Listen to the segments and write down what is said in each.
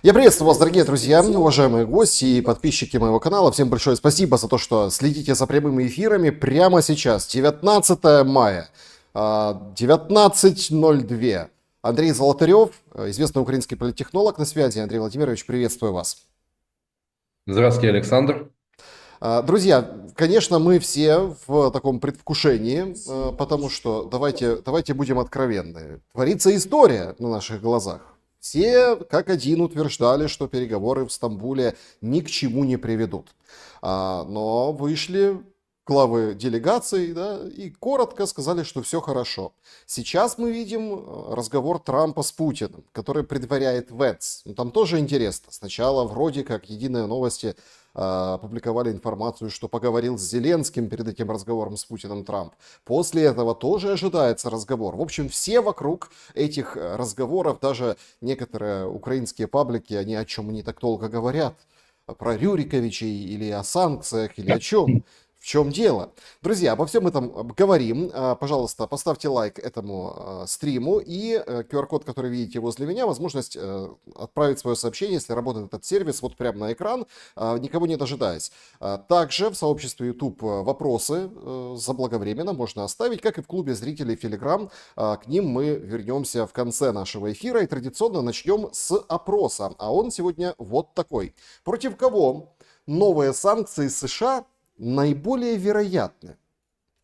Я приветствую вас, дорогие друзья, уважаемые гости и подписчики моего канала. Всем большое спасибо за то, что следите за прямыми эфирами прямо сейчас, 19 мая, 19:02. Андрей Золотарев, известный украинский политтехнолог, на связи. Андрей Владимирович, приветствую вас. Здравствуйте, Александр. Друзья, конечно, мы все в таком предвкушении, потому что давайте будем откровенны. Творится история на наших глазах. Все как один утверждали, что переговоры в Стамбуле ни к чему не приведут. Но вышли главы делегаций, да, и коротко сказали, что все хорошо. Сейчас мы видим разговор Трампа с Путиным, который предваряет ВЭЦ. Ну, там тоже интересно. Сначала вроде как «Единые новости» опубликовали информацию, что поговорил с Зеленским перед этим разговором с Путиным Трамп. После этого тоже ожидается разговор. В общем, все вокруг этих разговоров, даже некоторые украинские паблики, они о чем не так долго говорят. Про Рюриковичей или о санкциях, или о чем. В чем дело? Друзья, обо всем этом говорим. Пожалуйста, поставьте лайк этому стриму и QR-код, который видите возле меня, возможность отправить свое сообщение, если работает этот сервис, вот прямо на экран, никого не дожидаясь. Также в сообществе YouTube вопросы заблаговременно можно оставить, как и в клубе зрителей Telegram. К ним мы вернемся в конце нашего эфира и традиционно начнем с опроса. А он сегодня вот такой. Против кого новые санкции США наиболее вероятны?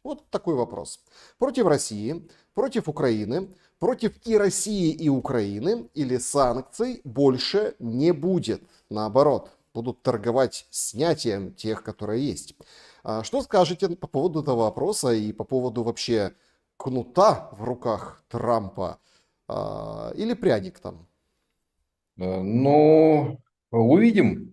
Вот такой вопрос. Против России, против Украины, против и России, и Украины, или санкций больше не будет? Наоборот, будут торговать снятием тех, которые есть. Что скажете по поводу этого вопроса и по поводу вообще кнута в руках Трампа или пряник там? Ну, увидим.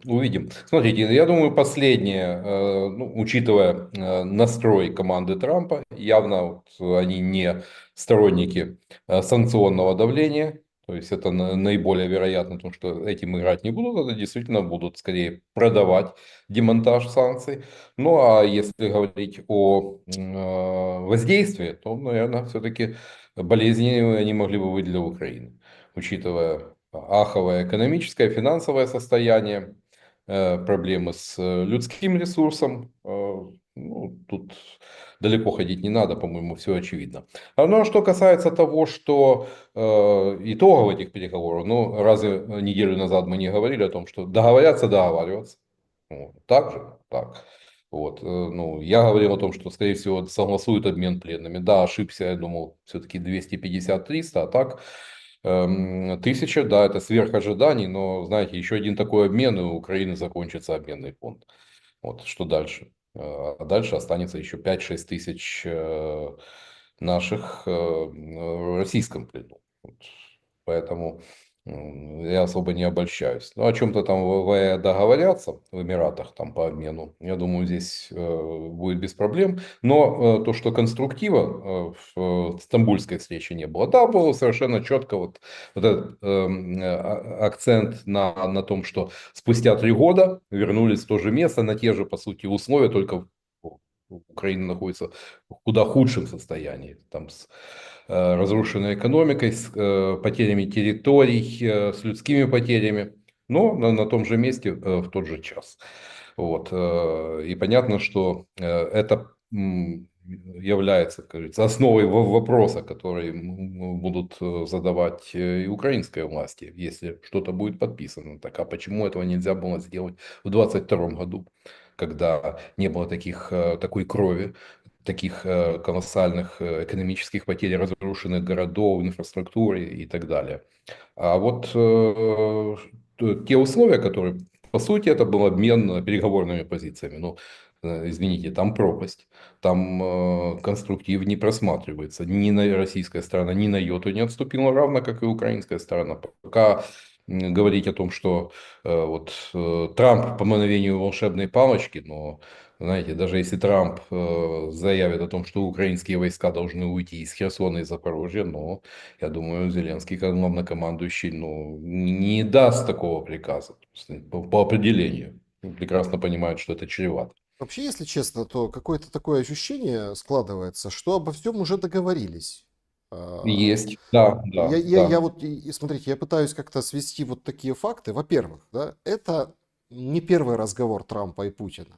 Смотрите, я думаю, последнее, ну, учитывая настрой команды Трампа, явно вот они не сторонники санкционного давления. То есть это наиболее вероятно, потому что этим играть не будут, это действительно будут скорее продавать демонтаж санкций. Ну а если говорить о воздействии, то, наверное, все-таки болезненнее они могли бы быть для Украины, учитывая аховое экономическое, финансовое состояние, проблемы с людским ресурсом. Ну, тут далеко ходить не надо, по-моему, все очевидно. Ну, а что касается того, что итогов этих переговоров, ну, разве неделю назад мы не говорили о том, что договорятся, договариваться? Вот. Так же? Так. Вот. Ну, я говорил о том, что, скорее всего, согласуют обмен пленными. Да, ошибся, я думал, все-таки 250-300, а так 1000, да, это сверх ожиданий, но, знаете, еще один такой обмен, и у Украины закончится обменный фонд. Вот, что дальше? А дальше останется еще 5-6 тысяч наших в российском плену. Вот. Поэтому я особо не обольщаюсь. Ну, о чем-то там договорятся в Эмиратах там по обмену, я думаю, здесь будет без проблем. Но то, что конструктива в стамбульской встрече не было, да, было совершенно четко вот этот акцент на том, что спустя 3 года вернулись в то же место, на те же, по сути, условия, только Украина находится в куда худшем состоянии. Там с разрушенной экономикой, с потерями территорий, с людскими потерями, но на том же месте в тот же час. Вот. И понятно, что это является, как говорится, основой вопроса, который будут задавать и украинской власти, если что-то будет подписано. Так, а почему этого нельзя было сделать в 2022 году, когда не было такой крови, таких колоссальных экономических потерь, разрушенных городов, инфраструктуры и так далее. А вот те условия, которые, по сути, это был обмен переговорными позициями. Ну, извините, там пропасть, там конструктив не просматривается. Ни на российская сторона, ни на йоту не отступила, равно как и украинская сторона. Пока говорить о том, что Трамп по мановению волшебной палочки, но знаете, даже если Трамп заявит о том, что украинские войска должны уйти из Херсона и Запорожья, но я думаю, Зеленский, как главнокомандующий, ну, не даст такого приказа. То есть, по определению. Он прекрасно понимает, что это чревато. Вообще, если честно, то какое-то такое ощущение складывается, что обо всем уже договорились. Есть, да, да, Я да. вот, смотрите, я пытаюсь как-то свести вот такие факты. Во-первых, да, это не первый разговор Трампа и Путина.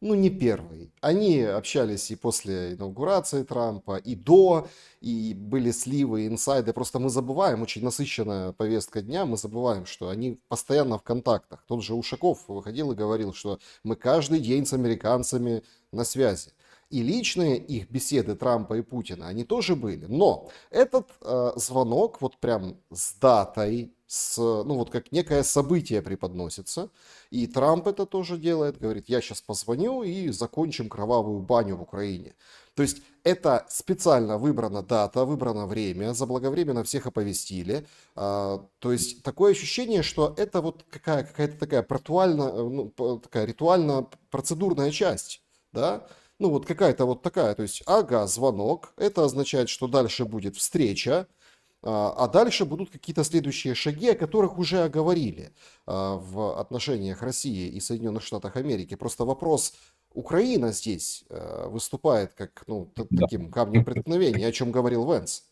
Ну, не первый. Они общались и после инаугурации Трампа, и до, и были сливы, инсайды. Просто мы забываем, очень насыщенная повестка дня, мы забываем, что они постоянно в контактах. Тот же Ушаков выходил и говорил, что мы каждый день с американцами на связи. И личные их беседы Трампа и Путина, они тоже были. Но этот звонок вот прям с датой, ну вот как некое событие преподносится. И Трамп это тоже делает, говорит, я сейчас позвоню и закончим кровавую баню в Украине. То есть это специально выбрана дата, выбрано время, заблаговременно всех оповестили. То есть такое ощущение, что это вот какая-то такая ну, такая ритуально-процедурная часть, да, ну вот какая-то вот такая, то есть, ага, звонок, это означает, что дальше будет встреча, а дальше будут какие-то следующие шаги, о которых уже оговорили в отношениях России и Соединенных Штатов Америки. Просто вопрос, Украина здесь выступает как ну, Да. таким камнем преткновения, о чем говорил Венс.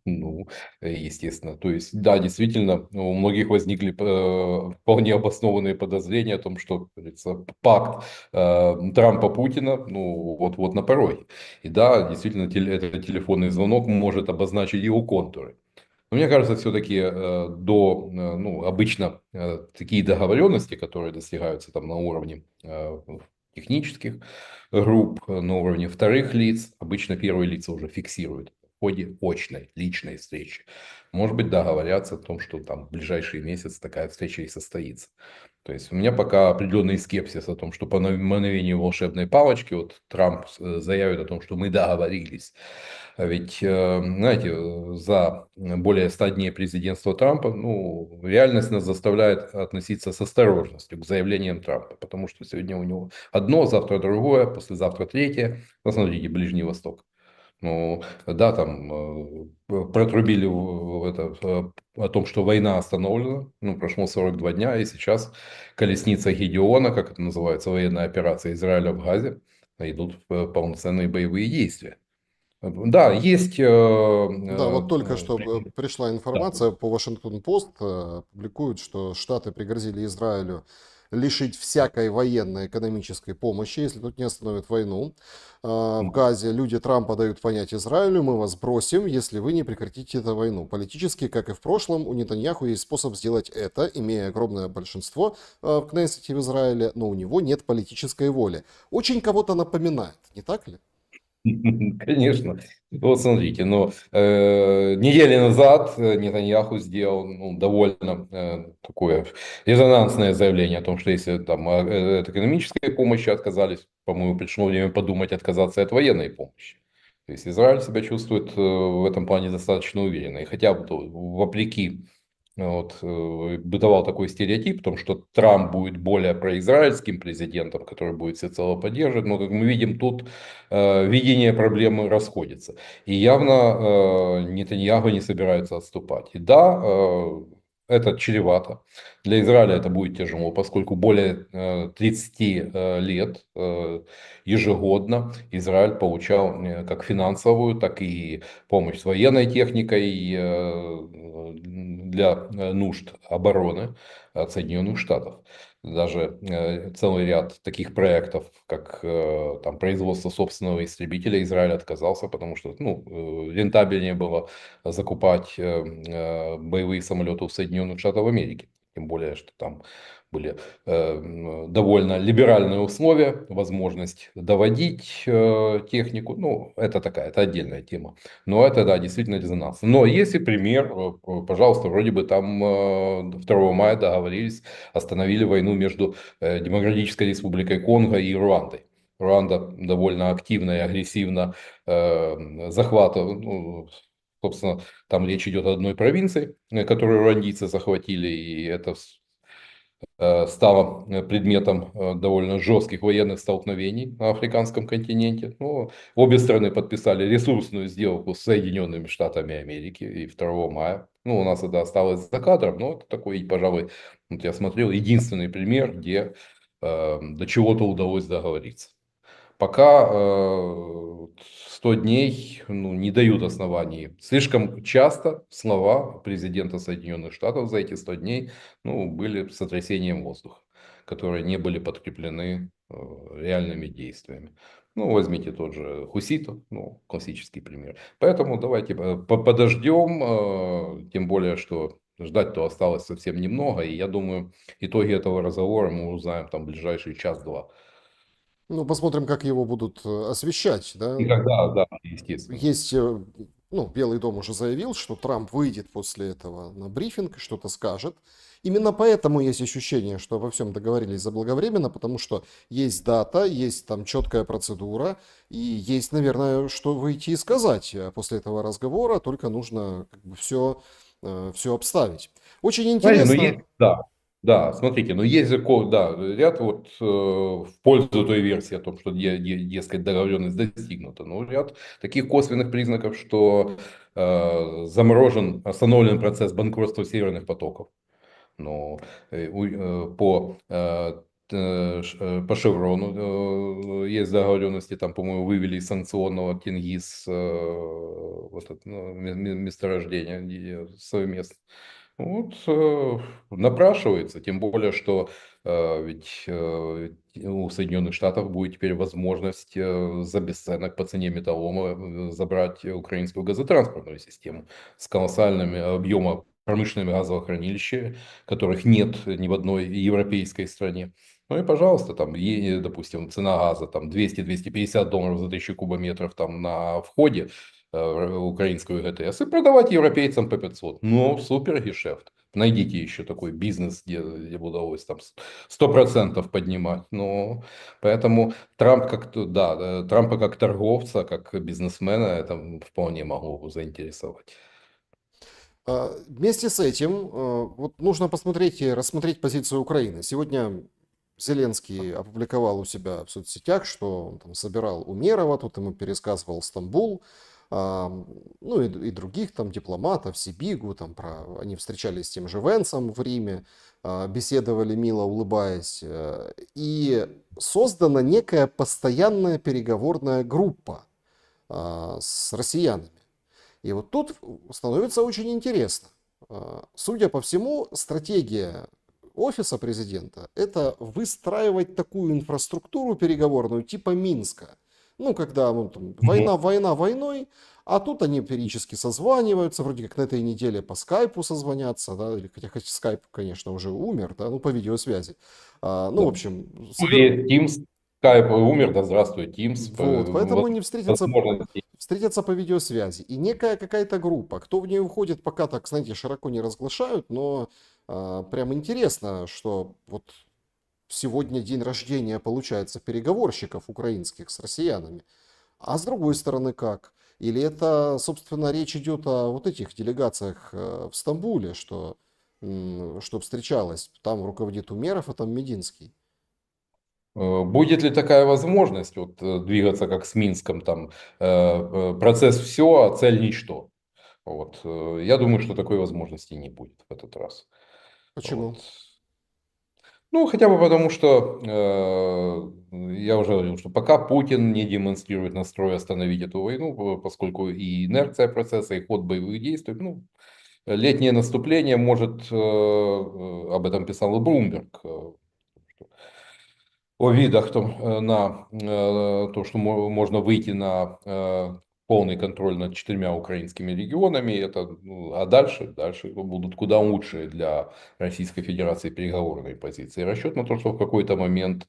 Ну, естественно. То есть, да, действительно, у многих возникли вполне обоснованные подозрения о том, что, как говорится, пакт Трампа-Путина, ну, вот на пороге. И да, действительно, этот телефонный звонок может обозначить его контуры. Но мне кажется, все-таки ну, обычно такие договоренности, которые достигаются там на уровне технических групп, на уровне вторых лиц, обычно первые лица уже фиксируют в ходе очной, личной встречи. Может быть, договорятся о том, что там в ближайший месяц такая встреча и состоится. То есть у меня пока определенный скепсис о том, что по мановению волшебной палочки вот Трамп заявит о том, что мы договорились. А ведь, знаете, за более 100 дней президентства Трампа, ну, реальность нас заставляет относиться с осторожностью к заявлениям Трампа, потому что сегодня у него одно, завтра другое, послезавтра третье. Посмотрите, Ближний Восток. Ну, да, там протрубили о том, что война остановлена. Ну, прошло 42 дня, и сейчас колесница Гедеона, как это называется, военная операция Израиля в Газе, идут в полноценные боевые действия. Да, есть... Да, вот только что пришла да. информация по Вашингтон-Пост, публикуют, что Штаты пригрозили Израилю лишить всякой военной экономической помощи, если тут не остановят войну. В Газе люди Трампа дают понять Израилю, мы вас бросим, если вы не прекратите эту войну. Политически, как и в прошлом, у Нетаньяху есть способ сделать это, имея огромное большинство в Кнессете в Израиле, но у него нет политической воли. Очень кого-то напоминает, не так ли? Конечно. Вот смотрите, ну, недели назад Нетаньяху сделал ну, довольно такое резонансное заявление о том, что если там от экономической помощи отказались, по-моему, пришло время подумать отказаться от военной помощи. То есть Израиль себя чувствует в этом плане достаточно уверенно. И хотя бы вопреки вот, бытовал такой стереотип, о том, что Трамп будет более произраильским президентом, который будет всецело поддерживать, но, как мы видим, тут видение проблемы расходится. И явно Нетаньяху не собирается отступать. И да, это чревато. Для Израиля это будет тяжело, поскольку более 30 лет ежегодно Израиль получал как финансовую, так и помощь с военной техникой для нужд обороны от Соединенных Штатов. Даже целый ряд таких проектов, как там, производство собственного истребителя, Израиль отказался, потому что ну, рентабельнее было закупать боевые самолеты у Соединенных Штатов Америки. Тем более, что там были довольно либеральные условия, возможность доводить технику. Ну, это такая, это отдельная тема. Но это, да, действительно резонанс. Но есть и пример, пожалуйста, вроде бы там 2 мая договорились, остановили войну между Демократической Республикой Конго и Руандой. Руанда довольно активно и агрессивно захватывает, ну, собственно, там речь идет о одной провинции, которую руандийцы захватили, и это стало предметом довольно жестких военных столкновений на африканском континенте. Но обе страны подписали ресурсную сделку с Соединенными Штатами Америки и 2 мая. Ну, у нас это осталось за кадром, но это такой, пожалуй, вот я смотрел, единственный пример, где до чего-то удалось договориться. Пока 100 дней не дают оснований. Слишком часто слова президента Соединенных Штатов за эти 100 дней были сотрясением воздуха, которые не были подкреплены реальными действиями. Возьмите тот же Хуситов, классический пример. Поэтому давайте подождем, тем более, что ждать-то осталось совсем немного, и я думаю, итоги этого разговора мы узнаем там в ближайший час-два. Ну, посмотрим, как его будут освещать, да. И когда, да, естественно. Есть, ну, Белый дом уже заявил, что Трамп выйдет после этого на брифинг и что-то скажет. Именно поэтому есть ощущение, что во всем договорились заблаговременно, потому что есть дата, есть там четкая процедура, и есть, наверное, что выйти и сказать после этого разговора, только нужно как бы все обставить. Очень Смотрите, интересно. да, смотрите, есть же, да, ряд в пользу той версии о том, что, дескать, договоренность достигнута, но ряд таких косвенных признаков, что остановлен процесс банкротства северных потоков. Но по Шеврону есть договоренности, там, по-моему, вывели из санкционного Тенгиз вот это, месторождение совместно. Напрашивается, тем более, что ведь у Соединенных Штатов будет теперь возможность за бесценок по цене металлома забрать украинскую газотранспортную систему с колоссальными объемами промышленными газохранилищами, которых нет ни в одной европейской стране. Ну и, пожалуйста, там, допустим, цена газа там 200-250 долларов за 1000 кубометров там на входе украинскую ГТС и продавать европейцам по 500. Ну, супер гешефт. Найдите еще такой бизнес, где бы удалось там 100% поднимать. Ну, поэтому Трампа как торговца, как бизнесмена, это вполне могло заинтересовать. Вместе с этим вот нужно посмотреть и рассмотреть позицию Украины. Сегодня Зеленский опубликовал у себя в соцсетях, что он там собирал Умерова, тут ему пересказывал Стамбул, ну и других там дипломатов, Сибигу, там они встречались с тем же Венсом в Риме, беседовали мило улыбаясь, и создана некая постоянная переговорная группа с россиянами. И вот тут становится очень интересно. Судя по всему, стратегия офиса президента — это выстраивать такую инфраструктуру переговорную типа Минска. Ну, когда там, война войной, а тут они периодически созваниваются, вроде как на этой неделе по скайпу созвонятся, да, хотя скайп, конечно, уже умер, да, ну, по видеосвязи. Ну, Да. в общем, Teams, Skype умер, да здравствует Teams. вот, поэтому они Возможности. встретятся по видеосвязи. И некая какая-то группа, кто в нее уходит, пока так, знаете, широко не разглашают, но прям интересно, что вот сегодня день рождения, получается, переговорщиков украинских с россиянами. А с другой стороны как? Или это, собственно, речь идет о вот этих делегациях в Стамбуле, что встречалось, там руководит Умеров, а там Мединский. Будет ли такая возможность двигаться как с Минском, там процесс все, а цель ничто? Я думаю, что такой возможности не будет в этот раз. Почему? Вот. Хотя бы потому, что я уже говорил, что пока Путин не демонстрирует настрой остановить эту войну, поскольку и инерция процесса, и ход боевых действий, летнее наступление может, об этом писал и Блумберг, о видах на то, что можно выйти на полный контроль над 4 украинскими регионами, а дальше будут куда лучшие для Российской Федерации переговорные позиции. Расчет на то, что в какой-то момент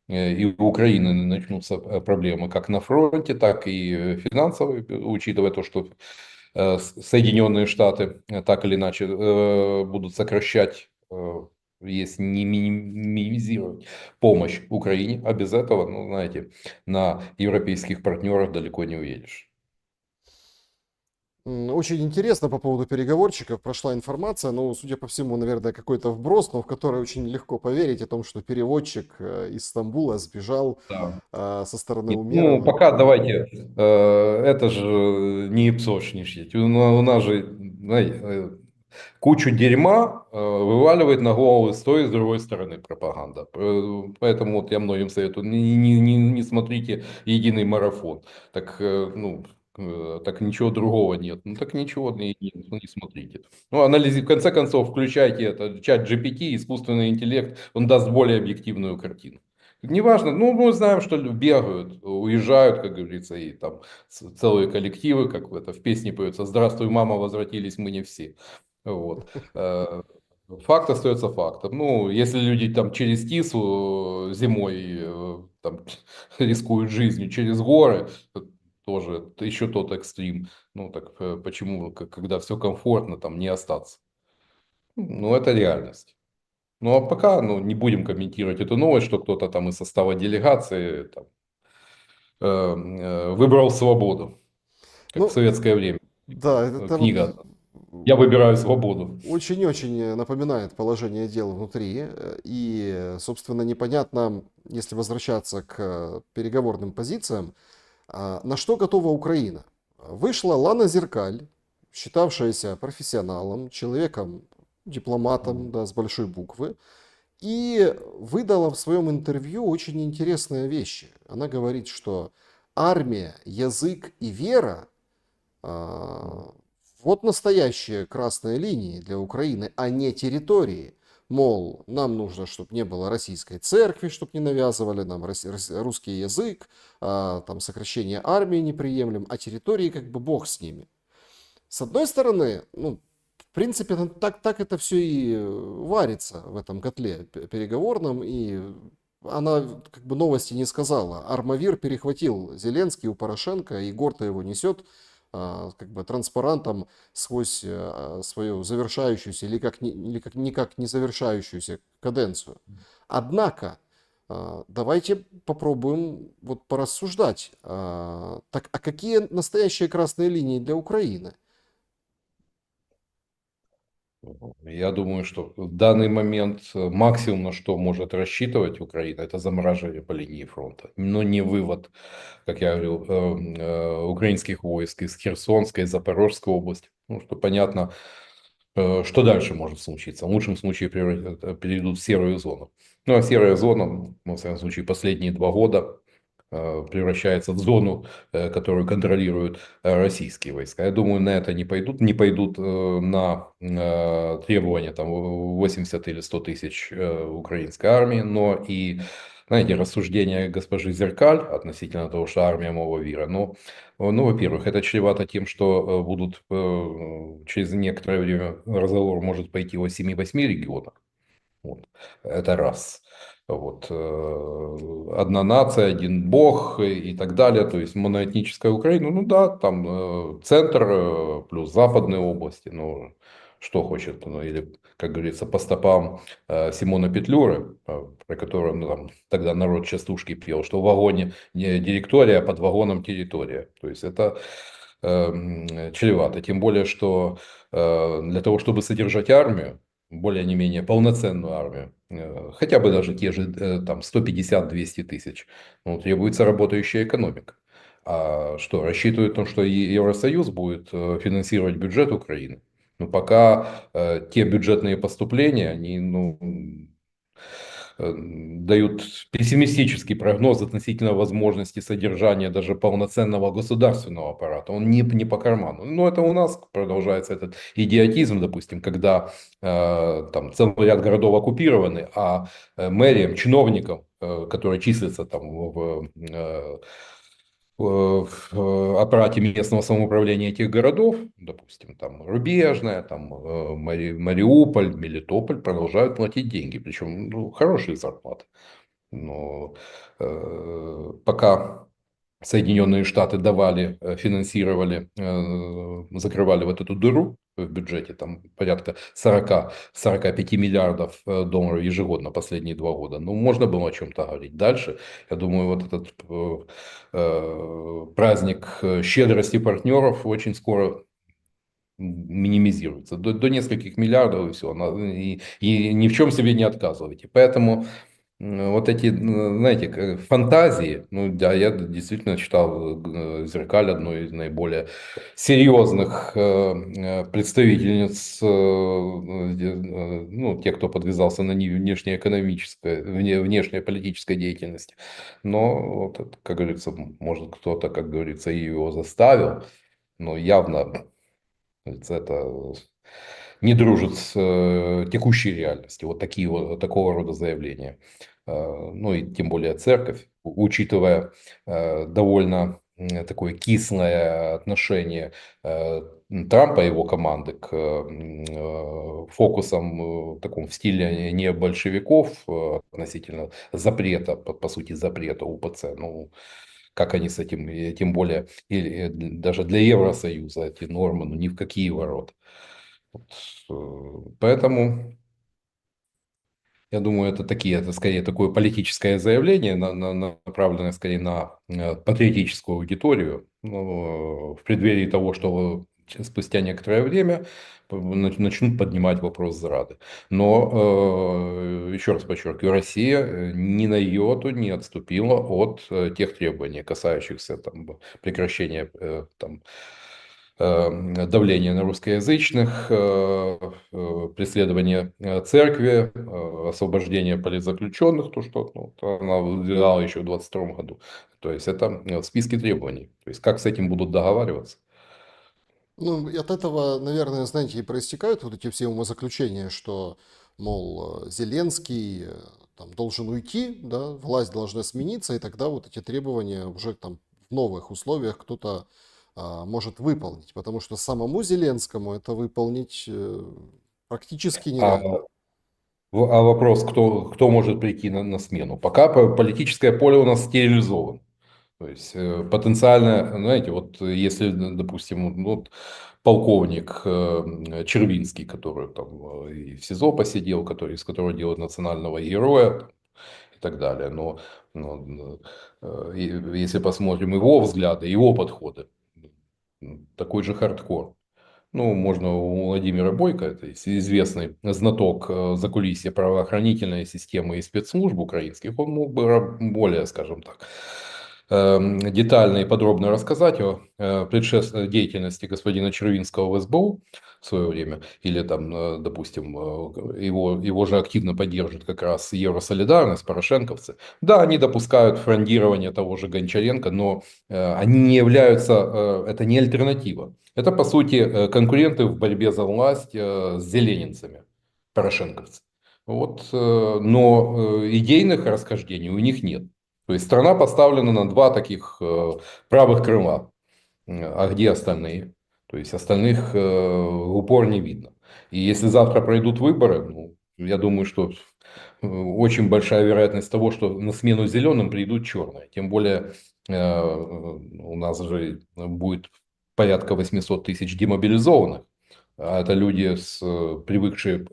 и у Украины начнутся проблемы как на фронте, так и финансовые, учитывая то, что Соединенные Штаты так или иначе будут сокращать, если не минимизировать помощь Украине, а без этого, знаете, на европейских партнерах далеко не уедешь. Очень интересно по поводу переговорщиков. Прошла информация, ну, судя по всему, наверное, какой-то вброс, но в который очень легко поверить о том, что переводчик из Стамбула сбежал Да. со стороны Нет, Умерова. пока давайте, это же не ипсошничать. У нас же, знаете, Кучу дерьма вываливает на голову с той и с другой стороны пропаганда. Поэтому вот я многим советую, не смотрите единый марафон. Так, так ничего другого нет. Ну так ничего не смотрите. Ну, в конце концов, включайте это, чат GPT, искусственный интеллект, он даст более объективную картину. Неважно, ну мы знаем, что бегают, уезжают, как говорится, и там целые коллективы, как в песне поется «Здравствуй, мама, возвратились мы не все». Вот. Э, Факт остается фактом. Ну, если люди там через Тису зимой там, рискуют жизнью, через горы, тоже еще тот экстрим. Ну, так почему, когда все комфортно, там не остаться? Ну, это реальность. Ну, а пока не будем комментировать эту новость, что кто-то там из состава делегации там, выбрал свободу, как в Ну, советское время. да, это вот Книга «Я выбираю свободу». очень-очень напоминает положение дел внутри. И, собственно, непонятно, если возвращаться к переговорным позициям, на что готова Украина. Вышла Лана Зеркаль, считавшаяся профессионалом, человеком, дипломатом, да, с большой буквы, и выдала в своем интервью очень интересные вещи. Она говорит, что армия, язык и вера вот настоящие красные линии для Украины, а не территории. Мол, нам нужно, чтобы не было российской церкви, чтобы не навязывали нам русский язык, там сокращение армии неприемлем, а территории как бы бог с ними. С одной стороны, ну, в принципе, так это все и варится в этом котле переговорном, и она как бы новости не сказала. Армавир перехватил Зеленский у Порошенко, и гордо его несет как бы транспарантом сквозь свою завершающуюся или никак не завершающуюся каденцию. Однако, давайте попробуем вот порассуждать. Так, а какие настоящие красные линии для Украины? Я думаю, что в данный момент максимум, на что может рассчитывать Украина, это замораживание по линии фронта, но не вывод, как я говорил, украинских войск из Херсонской, Запорожской области. Ну, что понятно, что дальше может случиться. В лучшем случае перейдут в серую зону. Ну, а серая зона, ну, во всяком случае, последние 2 года превращается в зону, которую контролируют российские войска. Я думаю, на это не пойдут на требования там 80 или 100 тысяч украинской армии, но и, знаете, рассуждения госпожи Зеркаль относительно того, что армия нового мира, ну, во-первых, это чревато тем, что будут через некоторое время разговор может пойти о 7-8 регионах. Вот. Это раз. Вот. Одна нация, один бог и так далее. То есть моноэтническая Украина, ну да, там центр плюс западные области. Ну, что хочет, ну, или, как говорится, по стопам Симона Петлюры, про которого ну, там, тогда народ частушки пел, что в вагоне не директория, а под вагоном территория. То есть это чревато. Тем более, что для того, чтобы содержать армию, более не менее полноценную армию, хотя бы даже те же там 150-200 тысяч, ну, требуется работающая экономика. А что, рассчитывают на то, что Евросоюз будет финансировать бюджет Украины? Ну, пока те бюджетные поступления, они, ну, дают пессимистический прогноз относительно возможности содержания даже полноценного государственного аппарата. Он не по карману. Но это у нас продолжается этот идиотизм, допустим, когда там целый ряд городов оккупированы, а мэриям, чиновникам, которые числятся там в аппарате местного самоуправления этих городов, допустим, там Рубежная, там Мариуполь, Мелитополь, продолжают платить деньги, причем ну, хорошие зарплаты. Но пока Соединенные Штаты давали, финансировали, закрывали вот эту дыру в бюджете, там порядка 40-45 миллиардов долларов ежегодно последние 2 года. Ну, можно было о чем-то говорить. Дальше, я думаю, вот этот праздник щедрости партнеров очень скоро минимизируется до нескольких миллиардов и все. И ни в чем себе не отказывайте. Поэтому Вот эти, знаете, фантазии, ну да, я действительно читал «Зеркаль», одной из наиболее серьезных представительниц, ну, тех, кто подвязался на ниве внешнеэкономической, внешнеполитической деятельности. Но, вот, как говорится, может кто-то, как говорится, и его заставил, но явно это не дружит с текущей реальностью. Вот такие вот такого рода заявления. Ну и тем более церковь, учитывая довольно такое кислое отношение Трампа и его команды к фокусам таком в стиле не большевиков относительно запрета, по сути запрета УПЦ. Ну, как они с этим, и тем более или даже для Евросоюза эти нормы, ну ни в какие ворота. Вот, поэтому я думаю, это такие, это скорее такое политическое заявление, направленное скорее на патриотическую аудиторию, ну, в преддверии того, что спустя некоторое время начнут поднимать вопрос зрады. Но, еще раз подчеркиваю, Россия ни на йоту не отступила от тех требований, касающихся там, прекращения там, давление на русскоязычных, преследование церкви, освобождение политзаключенных, то, что ну, то она выдвигала еще в 2022 году. То есть это в списке требований. То есть как с этим будут договариваться? Ну, и от этого, наверное, знаете, и проистекают вот эти все умозаключения, что, мол, Зеленский там должен уйти, да, власть должна смениться, и тогда вот эти требования уже там в новых условиях кто-то может выполнить, потому что самому Зеленскому это выполнить практически А, нереально. а вопрос, кто может прийти на смену? Пока политическое поле у нас стерилизовано. То есть потенциально, знаете, вот если, допустим, вот полковник Червинский, который там и в СИЗО посидел, который, из которого делают национального героя и так далее, но если посмотрим его взгляды, его подходы, такой же хардкор. Ну, можно у Владимира Бойко, это известный знаток закулисья правоохранительной системы и спецслужб украинских, он мог бы более, скажем так, детально и подробно рассказать о деятельности господина Червинского в СБУ в свое время, или там, допустим, его же активно поддерживают как раз Евросолидарность, порошенковцы. Да, они допускают фрондирование того же Гончаренко, но они не являются, это не альтернатива. Это, по сути, конкуренты в борьбе за власть с зеленинцами, порошенковцы. Вот, но идейных расхождений у них нет. То есть страна поставлена на два таких правых крыла. А где остальные? То есть остальных в упор не видно. И если завтра пройдут выборы, ну, я думаю, что очень большая вероятность того, что на смену зеленым придут черные. Тем более у нас же будет порядка 800 тысяч демобилизованных. А это люди, привыкшие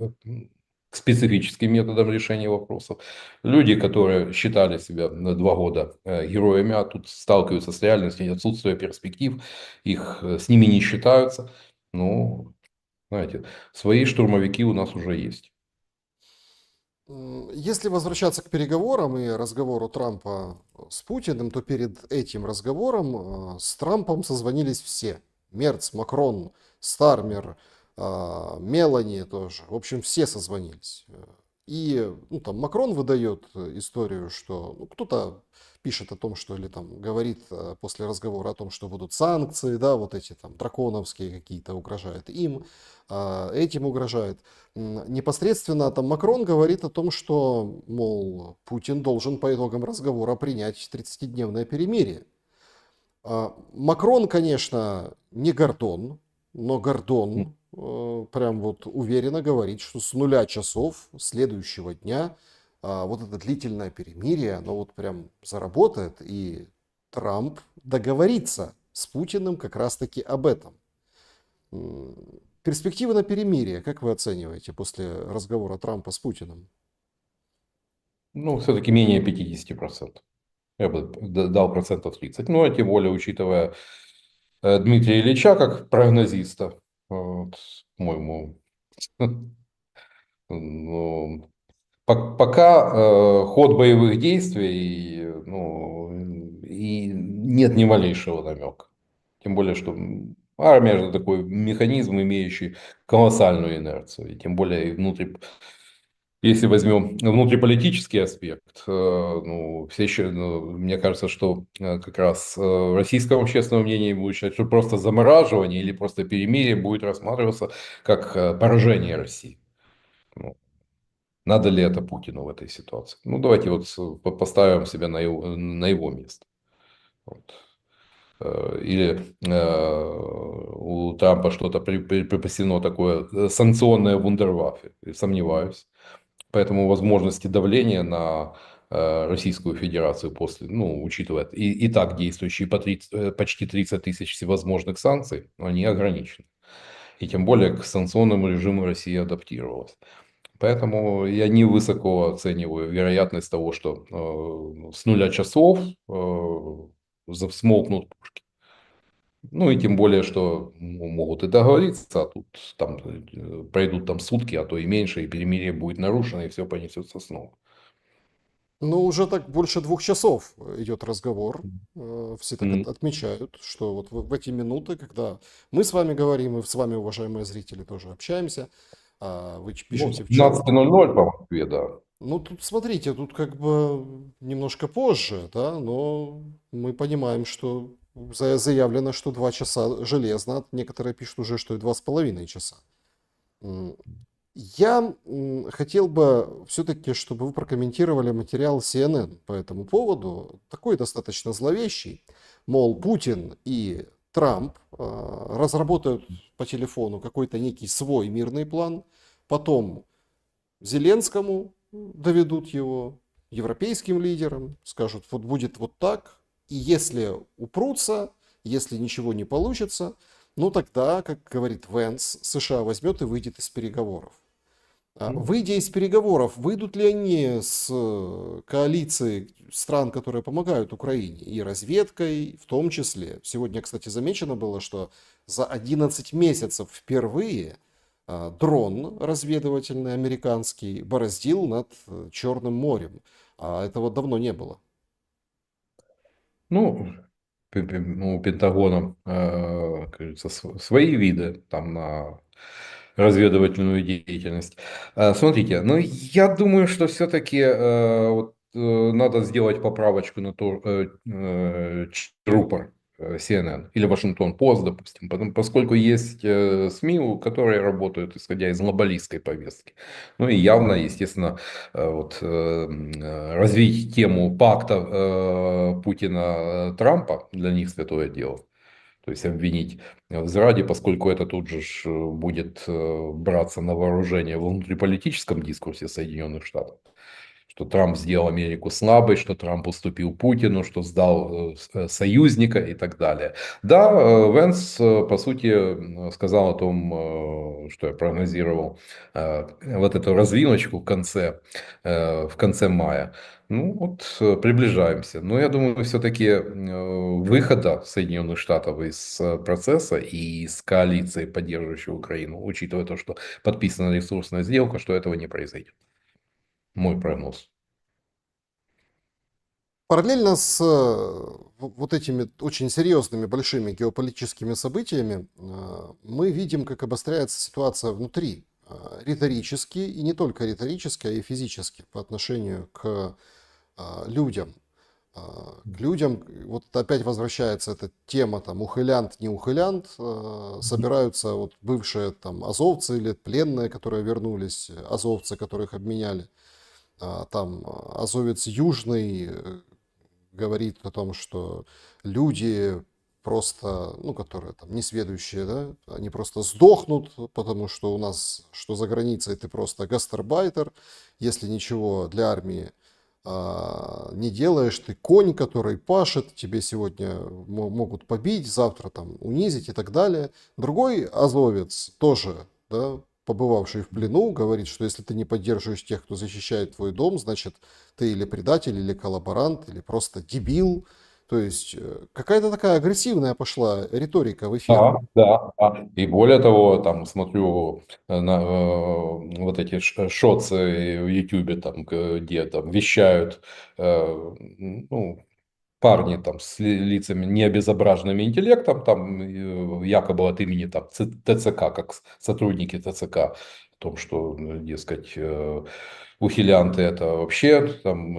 к специфическим методам решения вопросов. Люди, которые считали себя на 2 года героями, а тут сталкиваются с реальностью, отсутствие перспектив, их с ними не считаются. Ну, знаете, свои штурмовики у нас уже есть. Если возвращаться к переговорам и разговору Трампа с Путиным, то перед этим разговором с Трампом созвонились все. Мерц, Макрон, Стармер, Мелани тоже. В общем, все созвонились. И ну, там Макрон выдает историю, что ну, кто-то пишет о том, что или там говорит после разговора о том, что будут санкции, да, вот эти там драконовские какие-то угрожают им, этим угрожает. Непосредственно там Макрон говорит о том, что, мол, Путин должен по итогам разговора принять 30-дневное перемирие. Макрон, конечно, не Гордон, но Гордон прям вот уверенно говорит, что с 0 часов следующего дня вот это длительное перемирие, оно вот прям заработает, и Трамп договорится с Путиным как раз-таки об этом. Перспективы на перемирие, как вы оцениваете после разговора Трампа с Путиным? Ну, все-таки менее 50%. Я бы дал процентов 30. Ну, а тем более, учитывая Дмитрия Ильича как прогнозиста, вот, по-моему, ну, Пока ход боевых действий, ну, и нет ни малейшего намека. Тем более, что армия же такой механизм, имеющий колоссальную инерцию. И тем более, если возьмем внутриполитический аспект, ну, все еще, ну, мне кажется, что как раз в российском общественном мнении будет считать, что просто замораживание или просто перемирие будет рассматриваться как поражение России. Ну, надо ли это Путину в этой ситуации? Ну, давайте вот поставим себя на его место. Вот. Или у Трампа что-то припасено такое санкционное вундерваффе. Сомневаюсь. Поэтому возможности давления на Российскую Федерацию после, ну, учитывая и так действующие почти 30 тысяч всевозможных санкций, они ограничены. И тем более к санкционному режиму Россия адаптировалась. Поэтому я не высоко оцениваю вероятность того, что с 0 часов смолкнут пушки. Ну и тем более, что могут и договориться, а тут там пройдут там сутки, а то и меньше, и перемирие будет нарушено, и все понесется снова. Ну, уже так больше 2 часов идет разговор. Все так М. отмечают, что вот в эти минуты, когда мы с вами говорим, и с вами, уважаемые зрители, тоже общаемся, вы Ну, пишете в чат. 17:00 по Москве, да. Ну, тут смотрите, тут как бы немножко позже, да, но мы понимаем, что заявлено, что 2 часа железно, некоторые пишут уже, что и 2,5 часа. М, Я хотел бы все-таки, чтобы вы прокомментировали материал CNN по этому поводу, такой достаточно зловещий, мол, Путин и Трамп разработают по телефону какой-то некий свой мирный план, потом Зеленскому доведут его, европейским лидерам, скажут, вот будет вот так, и если упрутся, если ничего не получится, ну тогда, как говорит Венс, США возьмет и выйдет из переговоров. Ну, Выйдя из переговоров, выйдут ли они с коалиции стран, которые помогают Украине, и разведкой в том числе? Сегодня, кстати, замечено было, что за 11 месяцев впервые дрон разведывательный американский бороздил над Черным морем. А этого давно не было. ну, у Пентагона, как говорится, свои виды там на разведывательную деятельность. Смотрите, ну я думаю, что все-таки вот, надо сделать поправочку на то, рупор CNN или Вашингтон Пост, допустим, поскольку есть СМИ, которые работают исходя из глобалистской повестки. Ну и явно, естественно, вот, развить тему пакта Путина-Трампа для них святое дело. То есть обвинить в зраде, поскольку это тут же будет браться на вооружение в внутриполитическом дискурсе Соединенных Штатов. Что Трамп сделал Америку слабой, что Трамп уступил Путину, что сдал союзника и так далее. Да, Венс, по сути, сказал о том, что я прогнозировал, вот эту развилочку в конце мая. Ну вот, приближаемся. Но я думаю, все-таки выхода Соединенных Штатов из процесса и из коалиции, поддерживающей Украину, учитывая то, что подписана ресурсная сделка, что этого не произойдет. Мой прогноз. Параллельно с вот этими очень серьезными большими геополитическими событиями мы видим, как обостряется ситуация внутри, риторически, и не только риторически, а и физически по отношению к людям. К людям, вот опять возвращается эта тема, там, ухылянт, не ухылянт, собираются вот бывшие там азовцы или пленные, которые вернулись, азовцы, которых обменяли, там азовец Южный говорит о том, что люди просто, ну, которые там несведущие, да, они просто сдохнут, потому что у нас, что за границей, ты просто гастарбайтер, если ничего для армии не делаешь, ты конь, который пашет, тебе сегодня могут побить, завтра там унизить и так далее. Другой азовец тоже, да, побывавший в плену, говорит, что если ты не поддерживаешь тех, кто защищает твой дом, значит, ты или предатель, или коллаборант, или просто дебил, То есть какая-то такая агрессивная пошла риторика в эфир. Да, да, да. И более того, там смотрю на вот эти шоцы в Ютубе, там, где там вещают, ну, парни там с лицами необезображенными интеллектом, там якобы от имени там ТЦК, как сотрудники ТЦК, о том, что, дескать, ухилянты это вообще там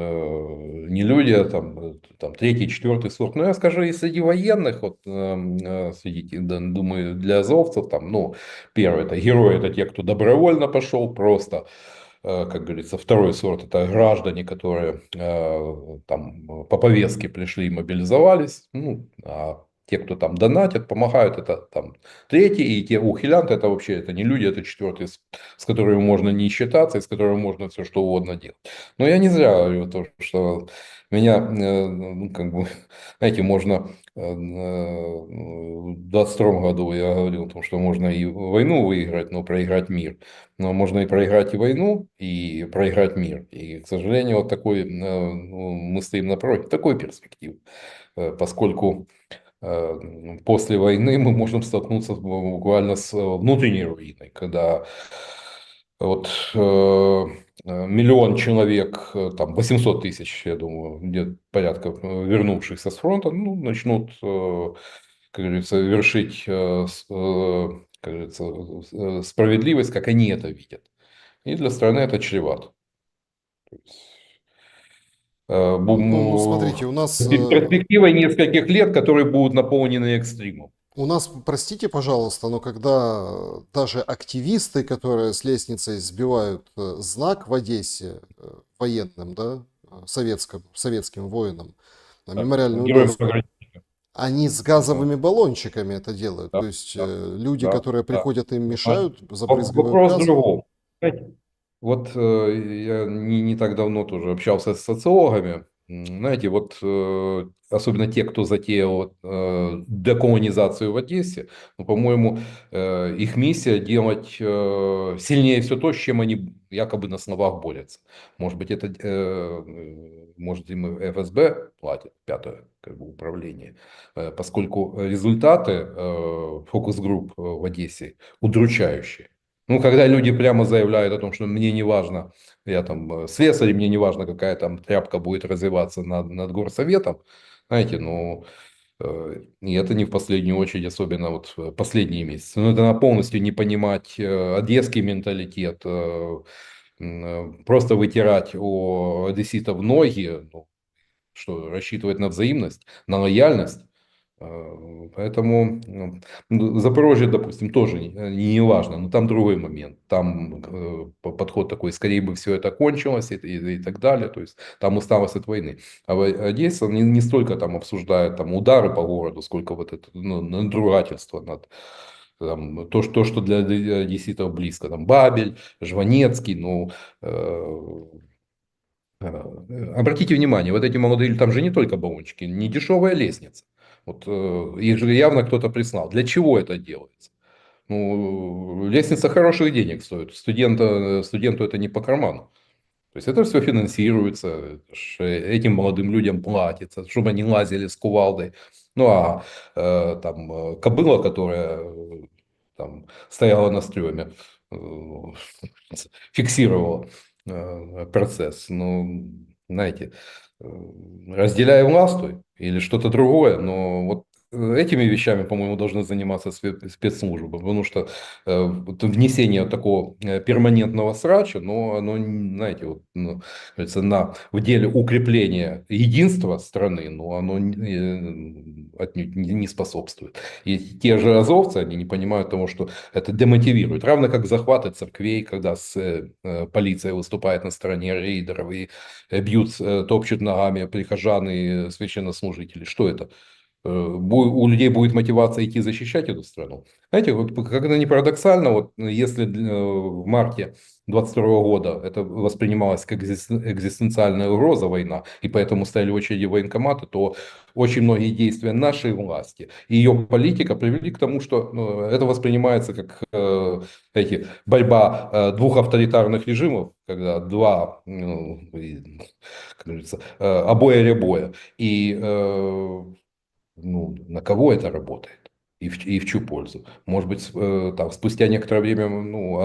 не люди, а там третий, четвертый сорт. Ну, я скажу, и среди военных, вот, среди, да, думаю, для азовцев, там, ну, первый это герои, это те, кто добровольно пошел просто, как говорится, второй сорт это граждане, которые там по повестке пришли и мобилизовались, ну, а те, кто там донатят, помогают, это там третий, и те ухилянты, это вообще это не люди, это четвертый, с которыми можно не считаться, и с которыми можно все что угодно делать. Но я не зря говорю то, что меня, ну, как бы, знаете, можно в 22 году я говорил о том, что можно и войну выиграть, но проиграть мир. Но можно и проиграть и войну, и проиграть мир. И, к сожалению, вот такой, ну, мы стоим напротив такой перспективы, поскольку после войны мы можем столкнуться буквально с внутренней руиной, когда вот миллион человек, там 800 тысяч, я думаю, где порядка вернувшихся с фронта, ну, начнут, как говорится, вершить, как говорится, справедливость, как они это видят. И для страны это чревато. Ну, смотрите, Перспективой нескольких лет, которые будут наполнены экстримом. у нас, простите, пожалуйста, но когда даже активисты, которые с лестницы сбивают знак в Одессе военным, да, советским воинам, мемориальную Героям доску, пограничника. они с Да, газовыми баллончиками это делают. То да, есть да, люди, да, которые да. приходят им А мешают, забрызгивают Вопрос в газом. другом. Знаете, вот я не так давно тоже общался с социологами. Знаете, вот особенно те, кто затеял деколонизацию в Одессе, ну, по-моему, их миссия делать сильнее все то, с чем они якобы на словах борются. Может быть, это может им ФСБ платит, пятое как бы, управление, поскольку результаты фокус-групп в Одессе удручающие. Ну, когда люди прямо заявляют о том, что мне не важно, я там слесарь, мне не важно, какая там тряпка будет развиваться над горсоветом, знаете, ну, и это не в последнюю очередь, особенно вот в последние месяцы. Ну, это надо полностью не понимать одесский менталитет, просто вытирать у одесситов ноги, ну, что рассчитывать на взаимность, на лояльность. Поэтому Запорожье, допустим, тоже не важно, но там другой момент. Там подход такой, скорее бы все это кончилось и так далее. То есть там усталость от войны. А в Одессе не столько там обсуждают там, удары по городу, сколько вот это надругательство над то, что для одесситов близко. Там Бабель, Жванецкий, ну, обратите внимание, вот эти молодые, там же не только баллончики, не дешевая лестница. Вот их же явно кто-то прислал. Для чего это делается? Ну, лестница хороших денег стоит. Студенту это не по карману. То есть это все финансируется, это ж этим молодым людям платится, чтобы они лазили с кувалдой. Ну а там кобыла, которая там стояла на стреме, э, фиксировала процесс. Ну, знаете, разделяя властвуй или что-то другое, но вот этими вещами, по-моему, должны заниматься спецслужбы, потому что вот внесение такого перманентного срача, но оно, знаете, вот, ну, говорится, в деле укрепления единства страны, но оно отнюдь не способствует. И те же азовцы, они не понимают того, что это демотивирует. Равно как захваты церквей, когда полиция выступает на стороне рейдеров и бьют, топчут ногами прихожан и священнослужителей. Что это? у людей будет мотивация идти защищать эту страну. Знаете, вот как это ни парадоксально, вот если в марте 22 года это воспринималось как экзистенциальная угроза война, и поэтому стояли в очереди военкоматы, то очень многие действия нашей власти и ее политика привели к тому, что это воспринимается как борьба двух авторитарных режимов, когда два, как говорится, обоя-ребоя. И на кого это работает и в чью пользу. Может быть, там, спустя некоторое время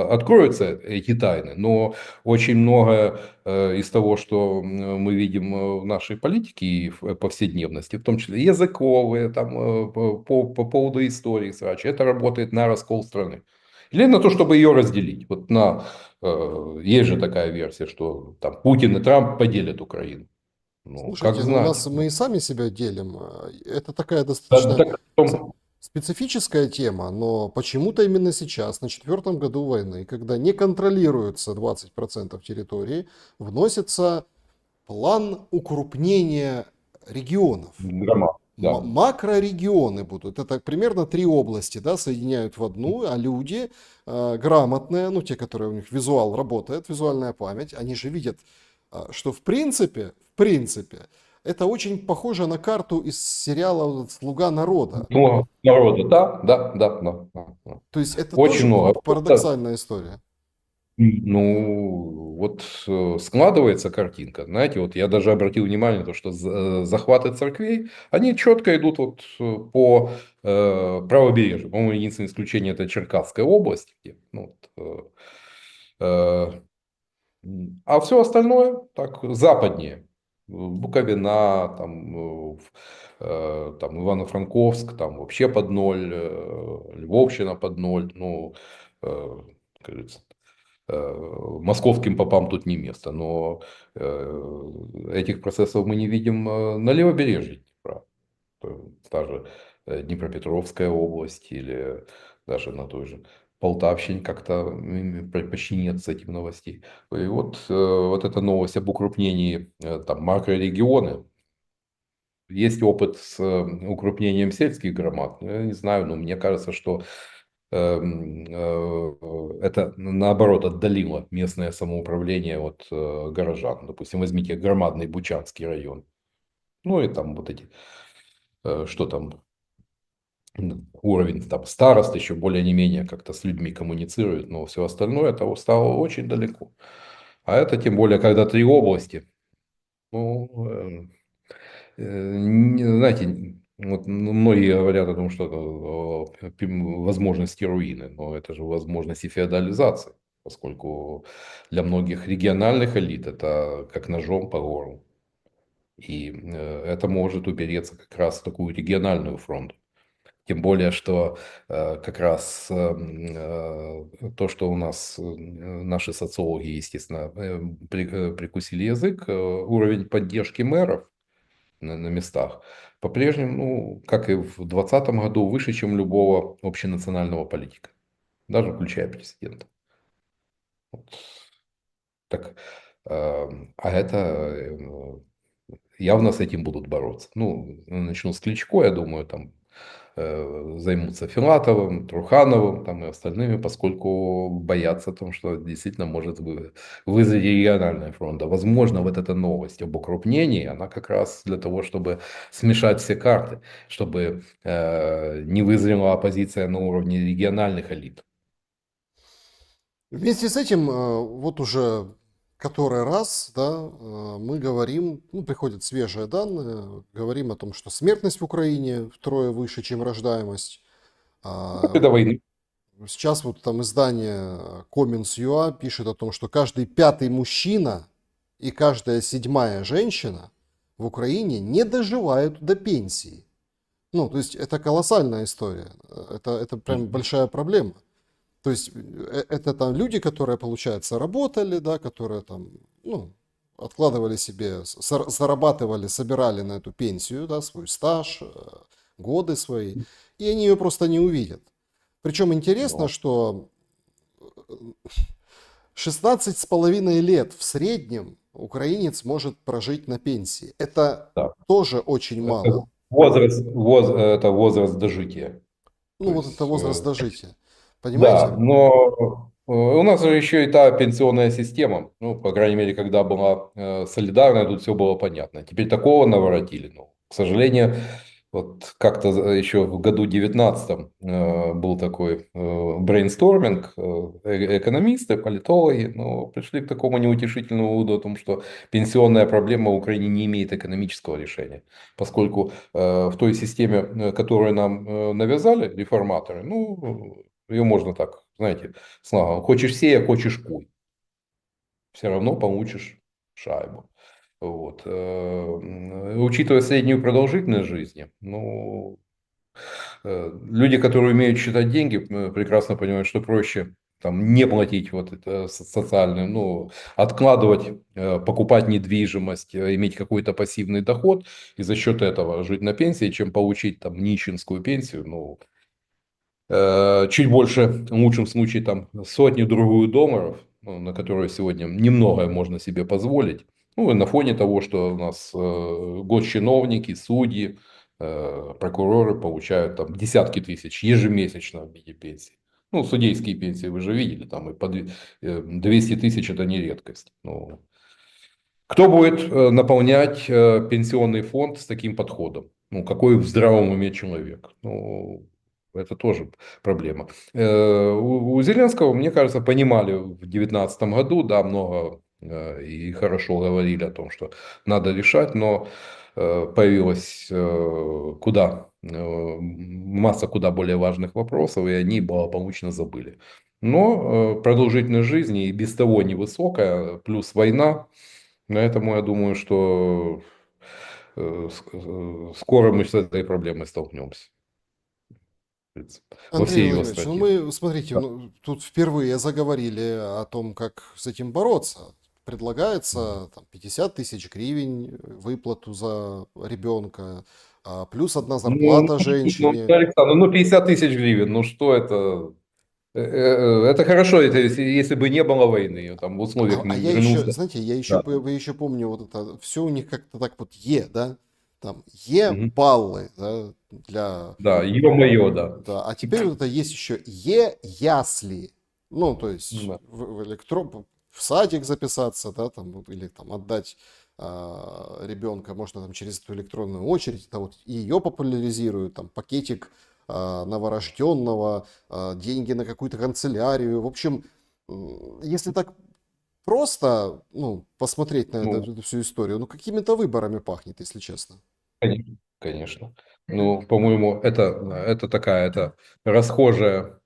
откроются эти тайны, но очень многое из того, что мы видим в нашей политике и в повседневности, в том числе языковые, там, по поводу истории, срача, это работает на раскол страны. Или на то, чтобы ее разделить. Вот есть же такая версия, что там Путин и Трамп поделят Украину. Ну, как Слушайте, ну у знать. нас мы и сами себя делим. Это такая Да, достаточно так в том, специфическая тема, но почему-то именно сейчас, на четвертом году войны, когда не контролируется 20% территории, вносится план укрупнения регионов. громад, да. Макрорегионы будут. Это примерно 3 области, да, соединяют в одну, а люди грамотные, ну те, которые у них визуал работает, визуальная память, они же видят, что в принципе, это очень похоже на карту из сериала вот «Слуга народа». Много народу, да, да, да, да, да. То есть это Очень тоже много. парадоксальная история. Ну, вот складывается картинка. Знаете, вот я даже обратил внимание на то, что захваты церквей, они четко идут вот по правобережью. По-моему, единственное исключение это Черкасская область. Где, ну, вот, а все остальное так западнее. Буковина, там Ивано-Франковск, там вообще под ноль, Львовщина под ноль. Ну, как говорится, московским попам тут не место. Но этих процессов мы не видим на левобережье Днепра. Та же Днепропетровская область или даже на той же Полтавщине как-то почти нет с этим новостей. И вот эта новость об укрупнении там макрорегионы. Есть опыт с укрупнением сельских громад. Ну, я не знаю, но мне кажется, что это наоборот отдалило местное самоуправление от горожан. Допустим, возьмите громадный Бучанский район. Ну и там вот эти, что там, уровень там старост еще более не менее как-то с людьми коммуницирует, но все остальное это стало очень далеко. А это тем более, когда 3 области. Ну, знаете, вот многие говорят о том, что это возможности руины, но это же возможности феодализации, поскольку для многих региональных элит это как ножом по горлу. И это может упереться как раз в такую региональную фронту. Тем более, что как раз то, что у нас наши социологи, естественно, прикусили язык, уровень поддержки мэров на местах по-прежнему, ну, как и в 2020 году, выше, чем любого общенационального политика, даже включая президента. Вот. Так, а это явно с этим будут бороться. Ну, начну с Кличко, я думаю, там займутся Филатовым, Трухановым там, и остальными, поскольку боятся о том, что действительно может вызвать региональный фронт. А возможно, вот эта новость об укрупнении, она как раз для того, чтобы смешать все карты, чтобы не вызрела оппозиция на уровне региональных элит. Вместе с этим, вот уже который раз, да, мы говорим, ну, приходят свежие данные, говорим о том, что смертность в Украине втрое выше, чем рождаемость. А, До войны. Сейчас вот там издание Comments.ua пишет о том, что каждый 5-й мужчина и каждая 7-я женщина в Украине не доживают до пенсии. Ну, то есть это колоссальная история, это прям большая проблема. То есть это там люди, которые, получается, работали, да, которые там, ну, откладывали себе, зарабатывали, собирали на эту пенсию, да, свой стаж, годы свои, и они ее просто не увидят. Причем интересно, Но, что 16,5 лет в среднем украинец может прожить на пенсии. Это да, тоже очень это мало. это возраст дожития. То Ну, вот это есть, возраст дожития. да, Понимаете? но у нас же еще и та пенсионная система, ну, по крайней мере, когда была солидарная, тут все было понятно. Теперь такого наворотили, ну, к сожалению, вот как-то еще в году 19 был такой брейнсторминг, экономисты, политологи, но пришли к такому неутешительному выводу о том, что пенсионная проблема в Украине не имеет экономического решения, поскольку в той системе, которую нам навязали реформаторы, ну, ее можно так, знаете, слоган: хочешь сея, хочешь куй, все равно получишь шайбу. Вот. Учитывая среднюю продолжительность жизни, ну, люди, которые умеют считать деньги, прекрасно понимают, что проще там не платить вот это социальное, ну, откладывать, покупать недвижимость, иметь какой-то пассивный доход и за счет этого жить на пенсии, чем получить там нищенскую пенсию, ну, чуть больше, в лучшем случае, там сотню-другую долларов, ну, на которые сегодня немногое можно себе позволить. Ну, и на фоне того, что у нас госчиновники, судьи, прокуроры получают там десятки тысяч ежемесячно в виде пенсий. Ну, судейские пенсии вы же видели, там и по 200 тысяч это не редкость. Ну, кто будет наполнять пенсионный фонд с таким подходом? Ну, какой в здравом уме человек? Ну, это тоже проблема. У Зеленского, мне кажется, понимали в 2019 году, да, много и хорошо говорили о том, что надо решать, но появилась масса куда более важных вопросов, и они благополучно забыли. Но продолжительность жизни и без того невысокая, плюс война, поэтому я думаю, что скоро мы с этой проблемой столкнемся. Во Андрей всей ее Владимирович, ну остроте. мы, смотрите, Да. ну, тут впервые заговорили о том, как с этим бороться. Предлагается там, 50 тысяч гривен выплату за ребенка, плюс одна Ну, зарплата ну, женщине. Александр, ну 50 тысяч гривен, ну что это? Это хорошо, это если бы не было войны, там в условиях А я еще, вернулся. знаете, я еще, Да. я еще помню вот это, все у них как-то так вот да, там Мгм. баллы, да, для, Да, ё-моё, да. да, а теперь вот это есть еще ясли, ну, то есть Да. в садик записаться, да, там, вот, или там отдать ребенка, можно там через эту электронную очередь, это вот ее популяризируют, там, пакетик новорожденного, деньги на какую-то канцелярию, в общем, если так просто, ну, посмотреть на Ну, эту всю историю, ну, какими-то выборами пахнет, если честно. конечно, конечно. Ну, по-моему, это такая, это расхожая,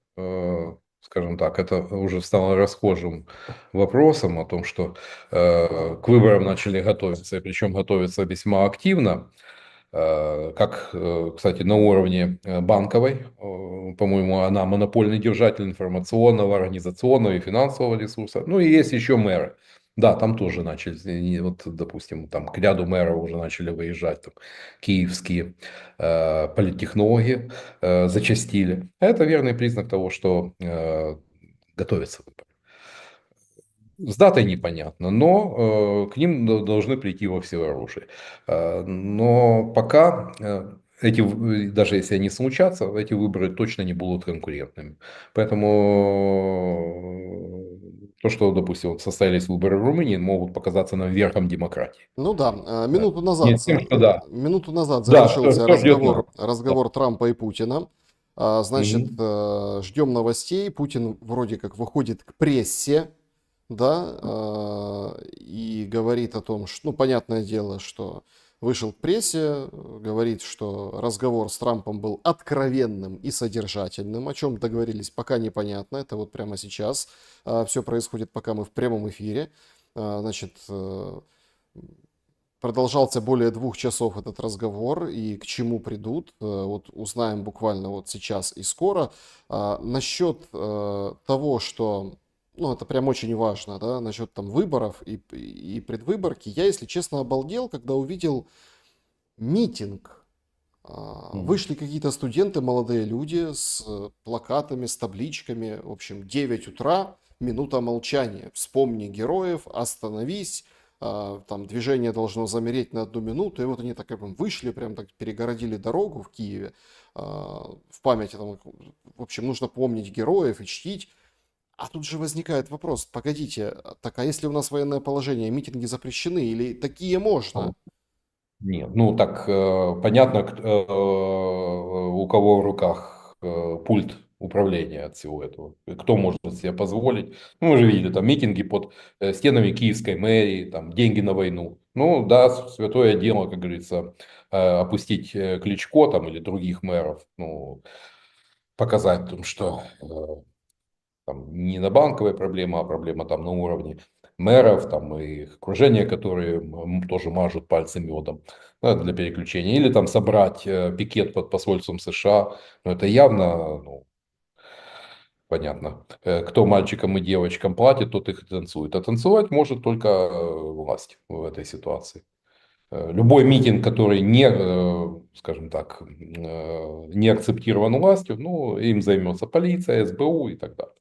скажем так, это уже стало расхожим вопросом о том, что к выборам начали готовиться, и причем готовиться весьма активно. Как, кстати, на уровне банковой, по-моему, она монопольный держатель информационного, организационного и финансового ресурса. Ну и есть еще мэры. Да, там тоже начали, вот, допустим, там к ряду мэров уже начали выезжать там, киевские политтехнологи, зачастили. Это верный признак того, что готовятся выборы. С датой непонятно, но к ним должны прийти во всеоружии. Но пока даже если они случатся, эти выборы точно не будут конкурентными. Поэтому то, что, допустим, вот состоялись выборы в Румынии, могут показаться нам верхом демократии. Ну да, Да. Нет, тем, что да. минуту назад Да, что, завершился что ждет нас? Да. разговор Трампа и Путина. Значит, Мгм. ждем новостей. Путин вроде как выходит к прессе, да, и говорит о том, что, ну, понятное дело, что вышел к прессе, говорит, что разговор с Трампом был откровенным и содержательным, о чем договорились, пока непонятно, это вот прямо сейчас все происходит, пока мы в прямом эфире. Значит, продолжался более 2 часов этот разговор, и к чему придут, вот узнаем буквально вот сейчас и скоро. Насчет того, что, ну, это прям очень важно, да, насчет там выборов и предвыборки, я, если честно, обалдел, когда увидел митинг. Мгм. Вышли какие-то студенты, молодые люди с плакатами, с табличками. В общем, 9 утра, минута молчания. Вспомни героев, остановись. там движение должно замереть на 1 минуту, и вот они так как бы вышли, прям так перегородили дорогу в Киеве, в память, там, в общем, нужно помнить героев и чтить. А тут же возникает вопрос, погодите, так а если у нас военное положение, митинги запрещены или такие можно? Нет, ну так понятно, у кого в руках пульт управления от всего этого. Кто может себе позволить? Ну, мы же видели там митинги под стенами Киевской мэрии, там деньги на войну. Ну да, святое дело, как говорится, опустить Кличко там или других мэров, ну, показать им, что там не на банковой проблема, а проблема там на уровне мэров, там и их окружения, которые тоже мажут пальцем медом, для переключения. Или там собрать пикет под посольством США. Но это явно, ну, понятно, кто мальчикам и девочкам платит, тот их и танцует. А танцевать может только власть в этой ситуации. Любой митинг, который не, скажем так, не акцептирован властью, ну, им займется полиция, СБУ и так далее.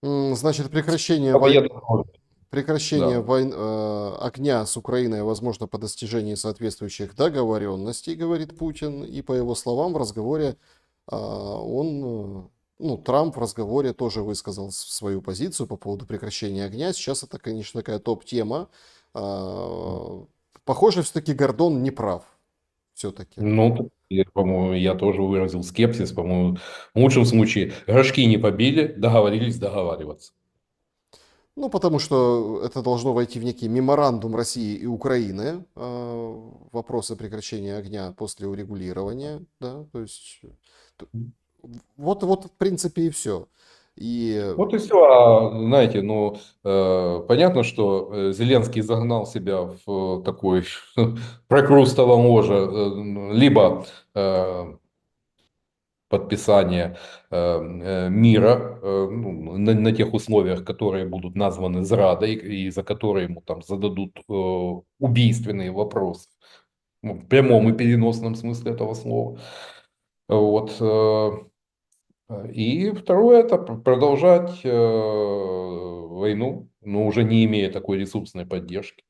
Значит, прекращение По войны. военному. Прекращение Да. огня с Украиной возможно по достижении соответствующих договоренностей, говорит Путин. И по его словам в разговоре ну, Трамп в разговоре тоже высказал свою позицию по поводу прекращения огня. Сейчас это, конечно, такая топ-тема. Похоже, все-таки Гордон не прав. Все-таки. Ну, по-моему, я тоже выразил скепсис. По-моему, в лучшем случае рожки не побили, договорились договариваться. Ну, потому что это должно войти в некий меморандум России и Украины, вопросы прекращения огня после урегулирования, да, то есть т- вот в принципе и все. И, Вот и все. А, знаете, ну, понятно, что Зеленский загнал себя в такой прокрустово ложе. Либо подписание мира ну, на тех условиях, которые будут названы зрадой и за которые ему там зададут убийственные вопросы. Ну, в прямом и переносном смысле этого слова. Вот. И второе, это продолжать войну, но уже не имея такой ресурсной поддержки.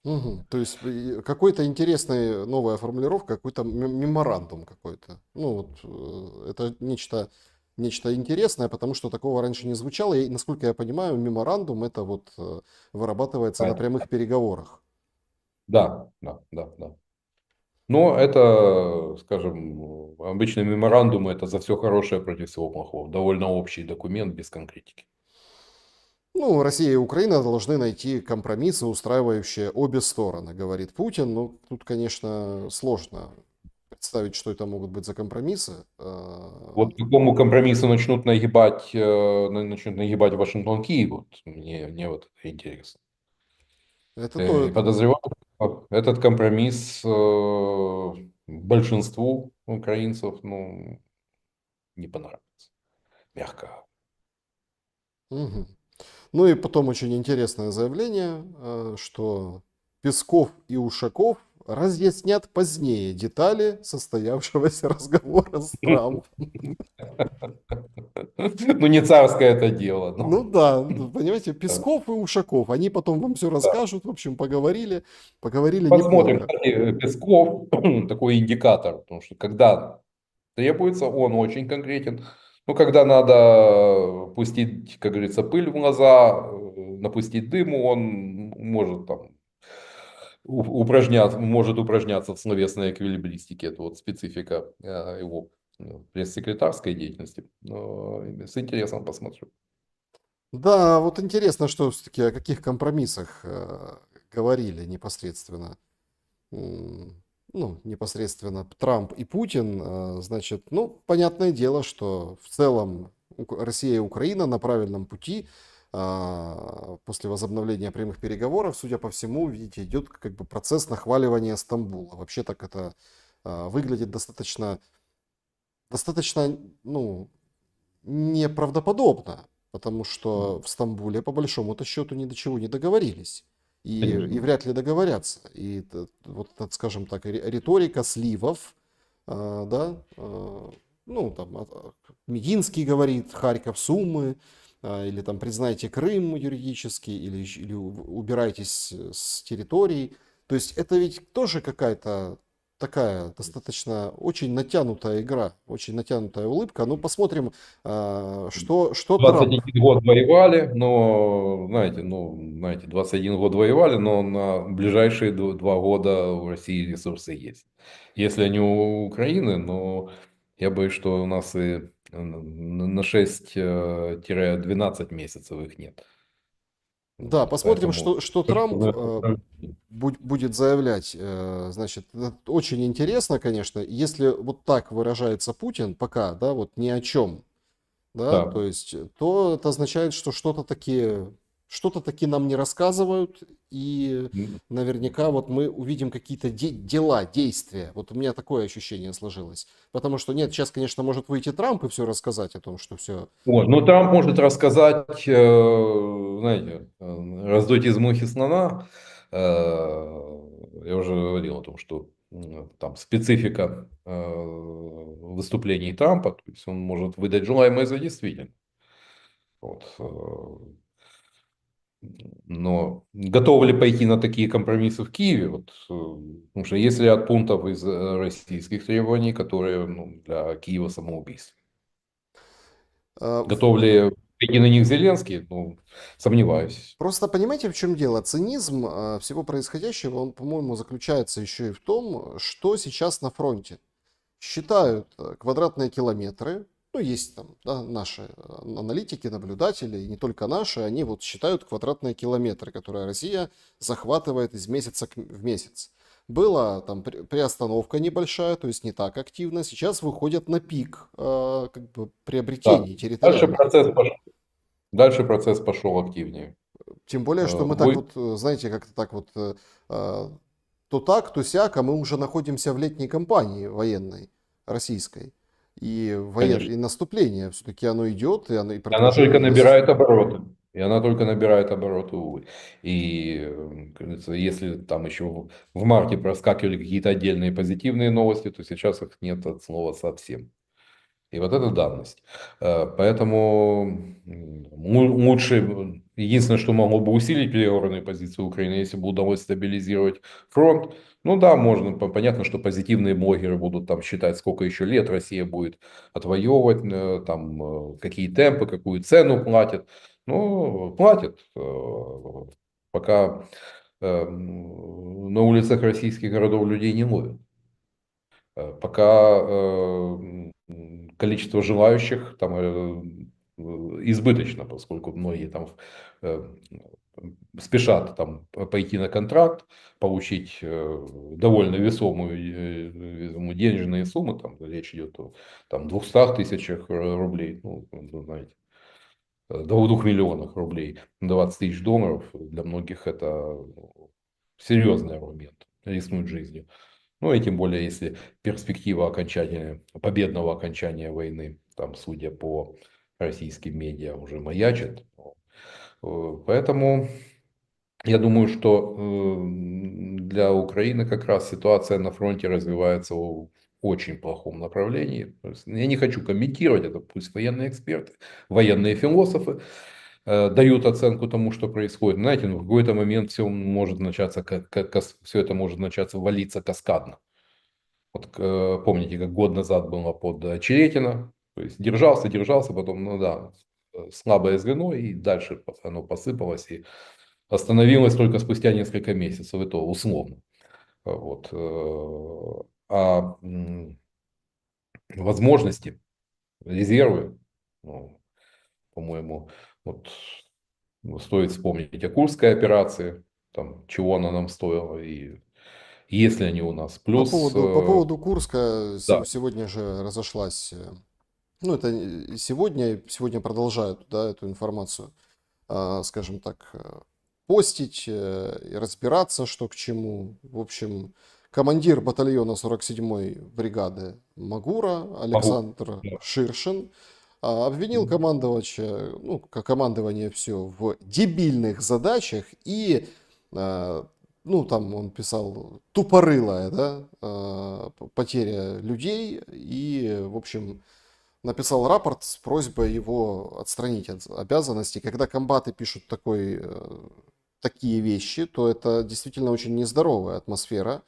мгм, то есть какой-то интересная новая формулировка, какой-то меморандум какой-то. Ну вот это нечто интересное, потому что такого раньше не звучало. И, насколько я понимаю, меморандум это вот вырабатывается на прямых переговорах. Да, да, да, да. Но это, скажем, обычные меморандумы, это за все хорошее против всего плохого. Довольно общий документ без конкретики. Ну, Россия и Украина должны найти компромиссы, устраивающие обе стороны, говорит Путин. Ну, тут, конечно, сложно представить, что это могут быть за компромиссы. Вот к какому компромиссу начнут нагибать Вашингтон Киев, вот мне вот это интересно. Это И то, подозреваю, что этот компромисс большинству украинцев, ну, не понравится, мягко говоря. мгм. Ну и потом очень интересное заявление, что Песков и Ушаков разъяснят позднее детали состоявшегося разговора с Трампом. Ну, не царское это дело. Ну Ну, да, ну, понимаете, да. Песков и Ушаков, они потом вам все расскажут, в общем, поговорили Посмотрим, неплохо. кстати, Песков такой индикатор, потому что когда требуется, он очень конкретен. Ну, когда надо пустить, как говорится, пыль в глаза, напустить дыму, он может там может упражняться в словесной эквилибристике. Это вот специфика его пресс-секретарской деятельности. Но с интересом посмотрю. Да, вот интересно, что все-таки о каких компромиссах говорили непосредственно, ну, непосредственно Трамп и Путин. Значит, ну, понятное дело, что в целом Россия и Украина на правильном пути. После возобновления прямых переговоров, судя по всему, видите, идет как бы процесс нахваливания Стамбула. Вообще так это выглядит достаточно, ну, неправдоподобно, потому что в Стамбуле по большому-то счету ни до чего не договорились. И Конечно. вряд ли договорятся. И вот, скажем так, риторика сливов, да, ну, там, Мединский говорит, Харьков, Суммы, или там признайте Крым юридически, или убирайтесь с территорий. То есть это ведь тоже какая-то такая достаточно очень натянутая игра, очень натянутая улыбка. Ну, посмотрим, что Трамп. 21 год воевали, но, знаете, 21 год воевали, но на ближайшие 2 года у России ресурсы есть. Если они у Украины, но я боюсь, что у нас и на 6-12 месяцев их нет. Да, посмотрим, Поэтому что Трамп будет заявлять. Значит, это очень интересно, конечно, если вот так выражается Путин пока, да, вот ни о чем, да, то да. есть, то это означает, что что-то таки нам не рассказывают, и наверняка вот мы увидим какие-то дела, действия. Вот у меня такое ощущение сложилось. Потому что нет, сейчас, конечно, может выйти Трамп и все рассказать о том, что все. Вот. Но Трамп может рассказать, знаете, раздуть из мухи слона. Я уже говорил о том, что там специфика выступлений Трампа, то есть он может выдать желаемое за действительно. Вот. Но готовы ли пойти на такие компромиссы в Киеве? Вот, потому что если от пунктов из российских требований, которые для Киева самоубийство. Готов ли пойти на них Зеленский? Ну, сомневаюсь. Просто понимаете, в чем дело? Цинизм всего происходящего, он, по-моему, заключается еще и в том, что сейчас на фронте. Считают квадратные километры, ну, есть там, да, наши аналитики, наблюдатели, и не только наши, они вот считают квадратные километры, которые Россия захватывает из месяца в месяц. Была там приостановка небольшая, то есть не так активно. Сейчас выходят на пик как бы Да. приобретений Дальше территориальных. процесс пошел, дальше процесс пошел активнее. Тем более, что мы так Вы, вот, знаете, как-то так вот э, то так, то сяк, а мы уже находимся в летней кампании военной российской. И конечно. наступление все-таки оно идет, и И она продвижение только есть. набирает обороты. И она только набирает обороты, увы. И, как говорится, если там еще в марте проскакивали какие-то отдельные позитивные новости, то сейчас их нет от слова совсем. И вот это данность. Поэтому лучше, единственное, что могло бы усилить переговорные позиции Украины, если бы удалось стабилизировать фронт. Ну да, можно, понятно, что позитивные блогеры будут там считать, сколько еще лет Россия будет отвоевывать, там, какие темпы, какую цену платят. Ну, платят, пока на улицах российских городов людей не ловят. Пока количество желающих там избыточно, поскольку многие там э, спешат там пойти на контракт, получить довольно весомую денежные суммы, там речь идет о там, 200 тысячах рублей, ну, знаете, до 2 миллионах рублей, 20 тысяч долларов, для многих это серьезный аргумент, рискнуть жизнью. Ну и тем более, если перспектива победного окончания войны, там, судя по российским медиа, уже маячит. Поэтому я думаю, что для Украины как раз ситуация на фронте развивается в очень плохом направлении. То есть я не хочу комментировать это, пусть военные эксперты, военные философы дают оценку тому, что происходит. Знаете, в какой-то момент все может начаться, все это может начаться валиться каскадно. Вот помните, как год назад было под Черетино, то есть держался, потом, ну да, слабое звено, и дальше оно посыпалось и остановилось только спустя несколько месяцев, и то условно. Вот. Возможности, резервы, ну, по-моему, вот стоит вспомнить о Курской операции, там, чего она нам стоила, и есть ли они у нас. По Плюс, поводу, по поводу Курска да, сегодня же разошлась, ну это сегодня продолжают, да, эту информацию, скажем так, постить и разбираться, что к чему. В общем, командир батальона 47-й бригады Магура могу. Александр Ширшин обвинил командовача, ну, командование все в дебильных задачах и, ну, там он писал, тупорылая, да, потеря людей и, в общем, написал рапорт с просьбой его отстранить от обязанностей. Когда комбаты пишут такие вещи, то это действительно очень нездоровая атмосфера.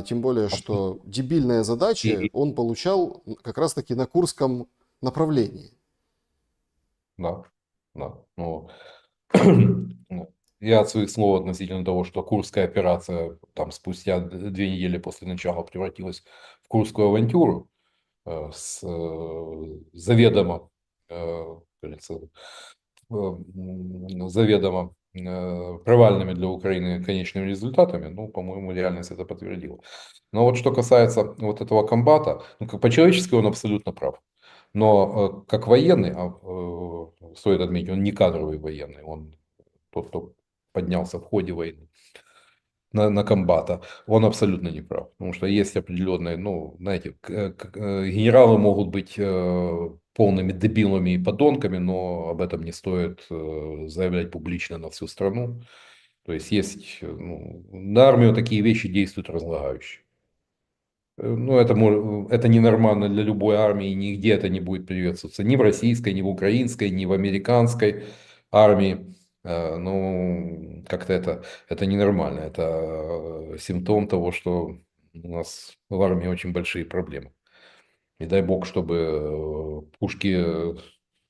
Тем более, что дебильные задачи И, он получал как раз-таки на Курском направлении. да, да. Ну, ну, я от своих слов относительно того, что Курская операция там спустя 2 недели после начала превратилась в Курскую авантюру с заведомо, как говорится, заведомо провальными для Украины конечными результатами, ну, по-моему, реальность это подтвердила. Но вот что касается вот этого комбата, ну, как по-человечески он абсолютно прав. Но как военный, стоит отметить, он не кадровый военный, он тот, кто поднялся в ходе войны на комбата, он абсолютно не прав. Потому что есть определенные, ну, знаете, генералы могут быть полными дебилами и подонками, но об этом не стоит заявлять публично на всю страну. То есть, ну, на армию такие вещи действуют разлагающие. Ну, это ненормально для любой армии, нигде это не будет приветствоваться. Ни в российской, ни в украинской, ни в американской армии. Ну, как-то это ненормально. Это симптом того, что у нас в армии очень большие проблемы. И дай бог, чтобы пушки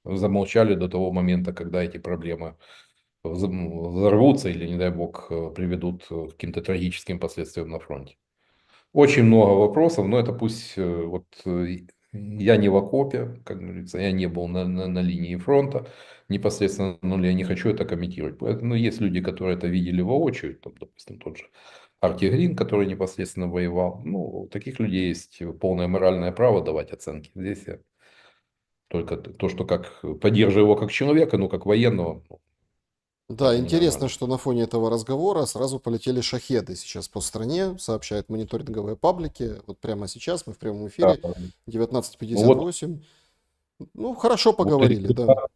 замолчали до того момента, когда эти проблемы взорвутся или, не дай бог, приведут к каким-то трагическим последствиям на фронте. Очень много вопросов, но это пусть я не в окопе, как говорится, я не был на линии фронта непосредственно, но я не хочу это комментировать. Поэтому есть люди, которые это видели воочию, там, допустим, тот же Арти Грин, который непосредственно воевал. Ну, у таких людей есть полное моральное право давать оценки. Здесь я только то, что как поддерживаю его как человека, но как военного, ну, Да, это интересно, ненормально. что на фоне этого разговора сразу полетели шахеды сейчас по стране, сообщают мониторинговые паблики. Вот прямо сейчас мы в прямом Да. эфире Ну вот, 19:58. Ну, хорошо вот поговорили, да.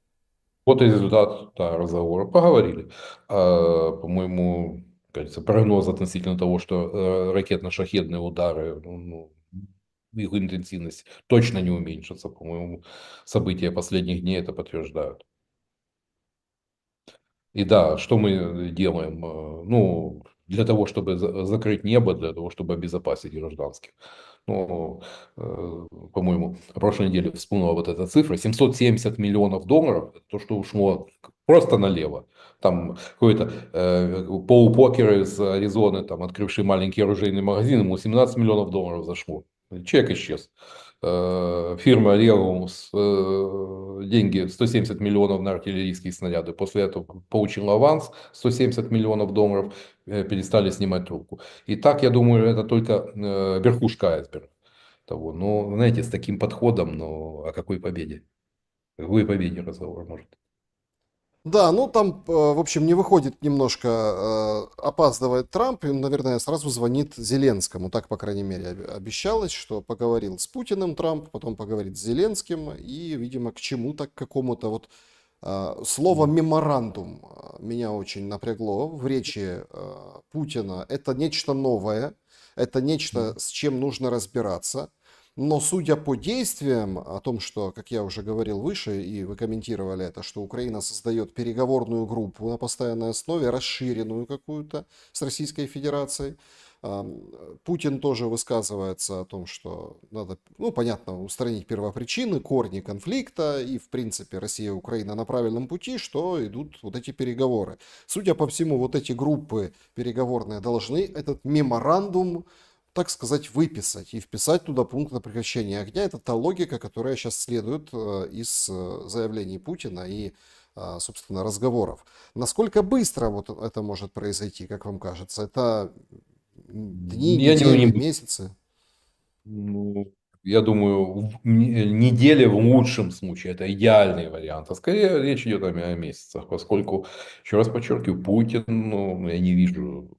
Вот и результат, да, разговора. Поговорили. По-моему, кажется, прогноз относительно того, что ракетно-шахедные удары, их интенсивность точно не уменьшится. По-моему, события последних дней это подтверждают. И да, что мы делаем? Ну, для того, чтобы закрыть небо, для того, чтобы обезопасить гражданских. Ну, по-моему, на прошлой неделе всплыла вот эта цифра. 770 миллионов долларов, то, что ушло просто налево. Там какой-то Пол Покер из Аризоны, там, открывший маленький оружейный магазин, ему 17 миллионов долларов зашло. Чек исчез. Фирма Regus деньги 170 миллионов на артиллерийские снаряды. После этого получил аванс 170 миллионов долларов, перестали снимать трубку. И так, я думаю, это только верхушка айсберга того. Но, знаете, с таким подходом, ну, о какой победе? О какой победе разговор может? Да, ну там, в общем, не выходит немножко, опаздывает Трамп, и, наверное, сразу звонит Зеленскому. Так, по крайней мере, обещалось, что поговорил с Путиным Трамп, потом поговорит с Зеленским, и, видимо, к чему-то, к какому-то вот слово меморандум меня очень напрягло в речи Путина. Это нечто новое, это нечто, с чем нужно разбираться. Но судя по действиям, о том, что, как я уже говорил выше, и вы комментировали это, что Украина создает переговорную группу на постоянной основе, расширенную какую-то с Российской Федерацией. Путин тоже высказывается о том, что надо, ну, понятно, устранить первопричины, корни конфликта, и, в принципе, Россия и Украина на правильном пути, что идут вот эти переговоры. Судя по всему, вот эти группы переговорные должны этот меморандум, так сказать, выписать и вписать туда пункт на прекращение огня. Это та логика, которая сейчас следует из заявлений Путина и, собственно, разговоров. Насколько быстро вот это может произойти, как вам кажется? Это дни, Я недели, месяцы? ну, я думаю, недели в лучшем случае, это идеальный вариант. А скорее речь идет о месяцах, поскольку, еще раз подчеркиваю, Путин, ну, я не вижу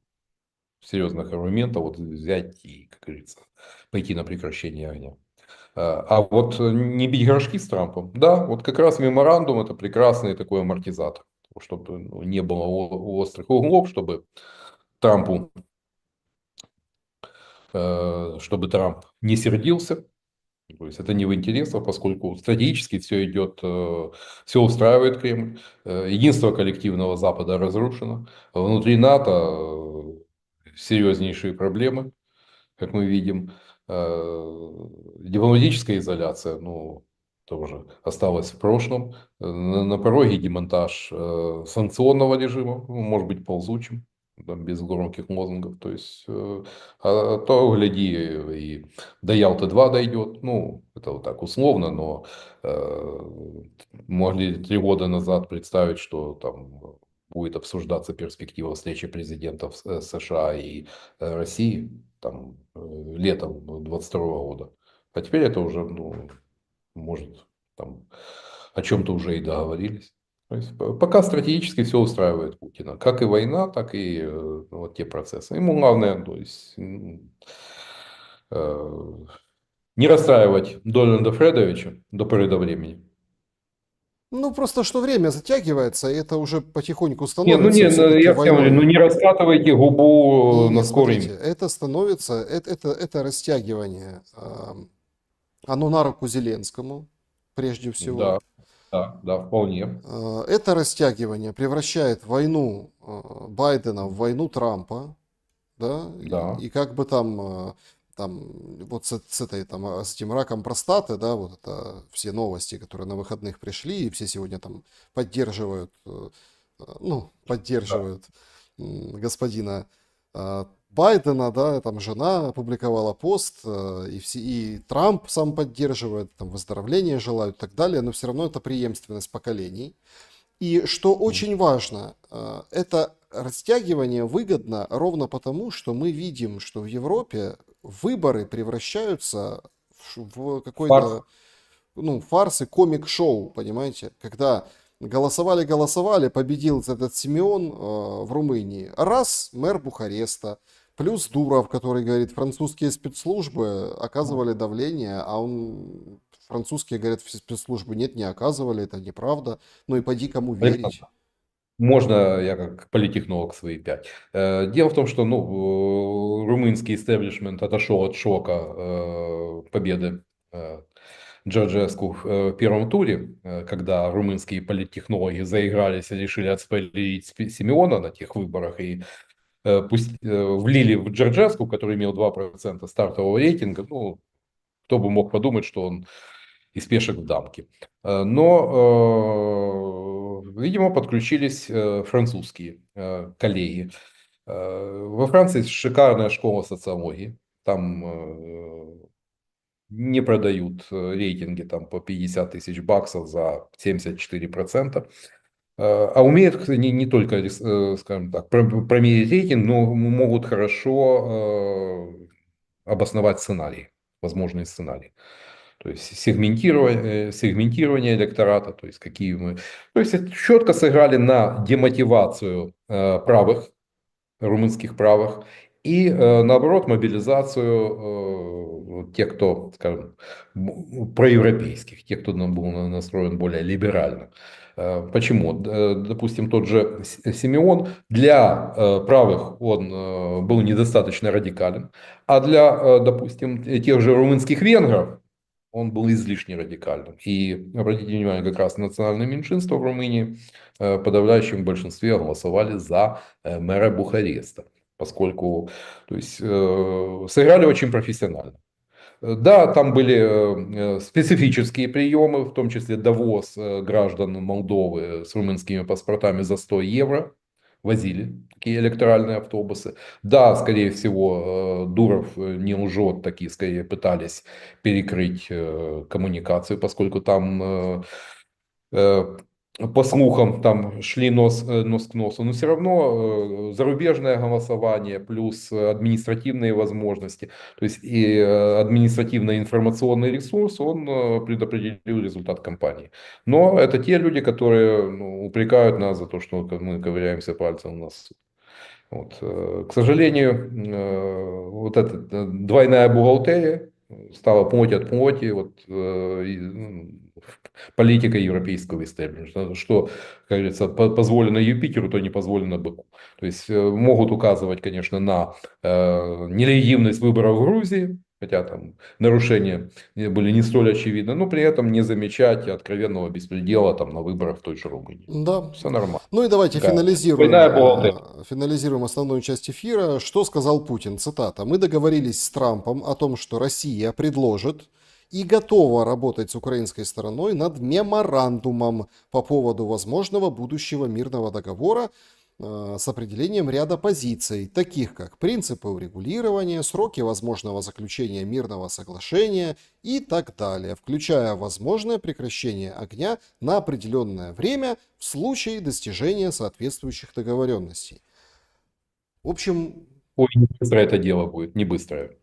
серьезных аргументов вот взять и, как говорится, пойти на прекращение огня. А вот не бить горшки с Трампом, да, вот как раз меморандум это прекрасный такой амортизатор, чтобы ну, не было острых углов, Трампу, чтобы Трамп не сердился, То есть это не в интересах, поскольку стратегически все идет, все устраивает Кремль. Единство коллективного Запада разрушено. Внутри НАТО серьезнейшие проблемы, как мы видим. Дипломатическая изоляция, ну, тоже осталась в прошлом. На пороге демонтаж санкционного режима, ну, может быть, ползучим, там, без громких лозунгов. То есть, то, гляди, и до Ялты-2 дойдет. Ну, это вот так условно, но э, могли 3 года назад представить, что там будет обсуждаться перспектива встречи президентов США и России там, летом 22 года. А теперь это уже, ну, может, там о чем-то уже и договорились. То есть, пока стратегически все устраивает Путина. Как и война, так и вот те процессы. Ему главное, то есть, э, не расстраивать Дональда Фредовича до поры до времени. Ну, просто что время затягивается, и это уже потихоньку Не, ну становится не, ну, все-таки я всем говорю, ну войной. не раскатывайте губу на Не-не-не, смотрите, скоренько. это становится, это растягивание, оно на руку Зеленскому, прежде всего. Да, да, да, вполне. Это растягивание превращает войну Байдена в войну Трампа, да, Да. и как бы там вот с этой там с этим раком простаты, да, вот это все новости, которые на выходных пришли, и все сегодня там поддерживают, ну, Да. поддерживают господина Байдена, да, там жена опубликовала пост, и Трамп сам поддерживает, там выздоровления желают и так далее, но все равно это преемственность поколений. И что очень важно, это растягивание выгодно ровно потому, что мы видим, что в Европе выборы превращаются в Фарс. какой-то, ну, фарс и комик-шоу, понимаете? Когда голосовали, победил этот Симеон в Румынии. Раз, мэр Бухареста. Плюс Дуров, который говорит, французские спецслужбы оказывали давление, а он, французские, говорят, спецслужбы нет, не оказывали, это неправда. Ну и поди кому верить. Александр, можно я как политтехнолог свои 5? Дело в том, что ну, румынский истеблишмент отошел от шока победы э, Джорджеску в первом туре, когда румынские политтехнологи заигрались и решили отспалить Симеона на тех выборах и влили в Джорджеску, который имел 2% стартового рейтинга. Ну, кто бы мог подумать, что он из пешек в дамки. Но, видимо, подключились французские коллеги. Во Франции шикарная школа социологии. Там не продают рейтинги там, по 50 тысяч баксов за 74%. А умеют не только, скажем так, промерить рейтинг, но могут хорошо обосновать сценарий, возможные сценарии. То есть сегментирование электората, то есть какие мы... То есть четко сыграли на демотивацию правых, румынских правых, и наоборот мобилизацию тех, кто, скажем, проевропейских, тех, кто был настроен более либерально. Почему? Допустим, тот же Симеон для правых он был недостаточно радикален, а для, допустим, тех же румынских венгров он был излишне радикальным. И обратите внимание, как раз национальное меньшинство в Румынии в подавляющем большинстве голосовали за мэра Бухареста, поскольку то есть, сыграли очень профессионально. Да, там были специфические приемы, в том числе довоз граждан Молдовы с румынскими паспортами за 100 евро. Возили такие электоральные автобусы. Да, скорее всего, Дуров не лжет, такие скорее пытались перекрыть коммуникацию, поскольку там э, по слухам там шли нос к носу, но все равно зарубежное голосование плюс административные возможности, то есть и административно-информационный ресурс, он предопределил результат кампании. Но это те люди, которые ну, упрекают нас за то, что мы ковыряемся пальцем у нас. Вот. К сожалению, вот эта двойная бухгалтерия стала плоть от плоти вот, политикой европейского истеблишмента. Что, как говорится, позволено Юпитеру, то не позволено быку. То есть могут указывать, конечно, на нелегитимность выборов в Грузии. хотя там нарушения были не столь очевидны, но при этом не замечать откровенного беспредела там на выборах в той же Румынии. Да. Все нормально. Ну и давайте Такая двойная бухгалтерия. финализируем основную часть эфира. Что сказал Путин? Цитата. «Мы договорились с Трампом о том, что Россия предложит и готова работать с украинской стороной над меморандумом по поводу возможного будущего мирного договора с определением ряда позиций, таких как принципы урегулирования, сроки возможного заключения мирного соглашения и так далее, включая возможное прекращение огня на определенное время в случае достижения соответствующих договоренностей». В общем, Ой, не быстро это дело будет, не быстрое.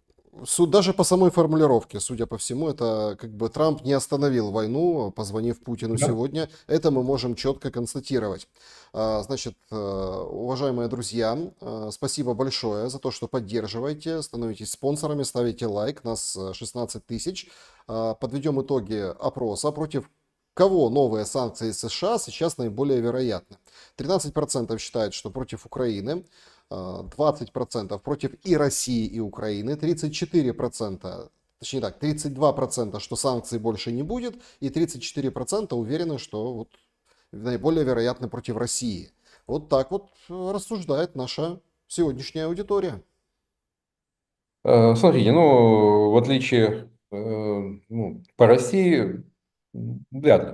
даже по самой формулировке, судя по всему, это как бы Трамп не остановил войну, позвонив Путину Да. сегодня. Это мы можем четко констатировать. Значит, уважаемые друзья, спасибо большое за то, что поддерживаете, становитесь спонсорами, ставите лайк, нас 16 тысяч. Подведем итоги опроса, против кого новые санкции США сейчас наиболее вероятны. 13% считают, что против Украины, 20% против и России, и Украины, 34%, точнее так, 32%, что санкций больше не будет, и 34% уверены, что вот наиболее вероятно против России. Вот так вот рассуждает наша сегодняшняя аудитория. Смотрите, ну, в отличие ну, по России, вряд ли.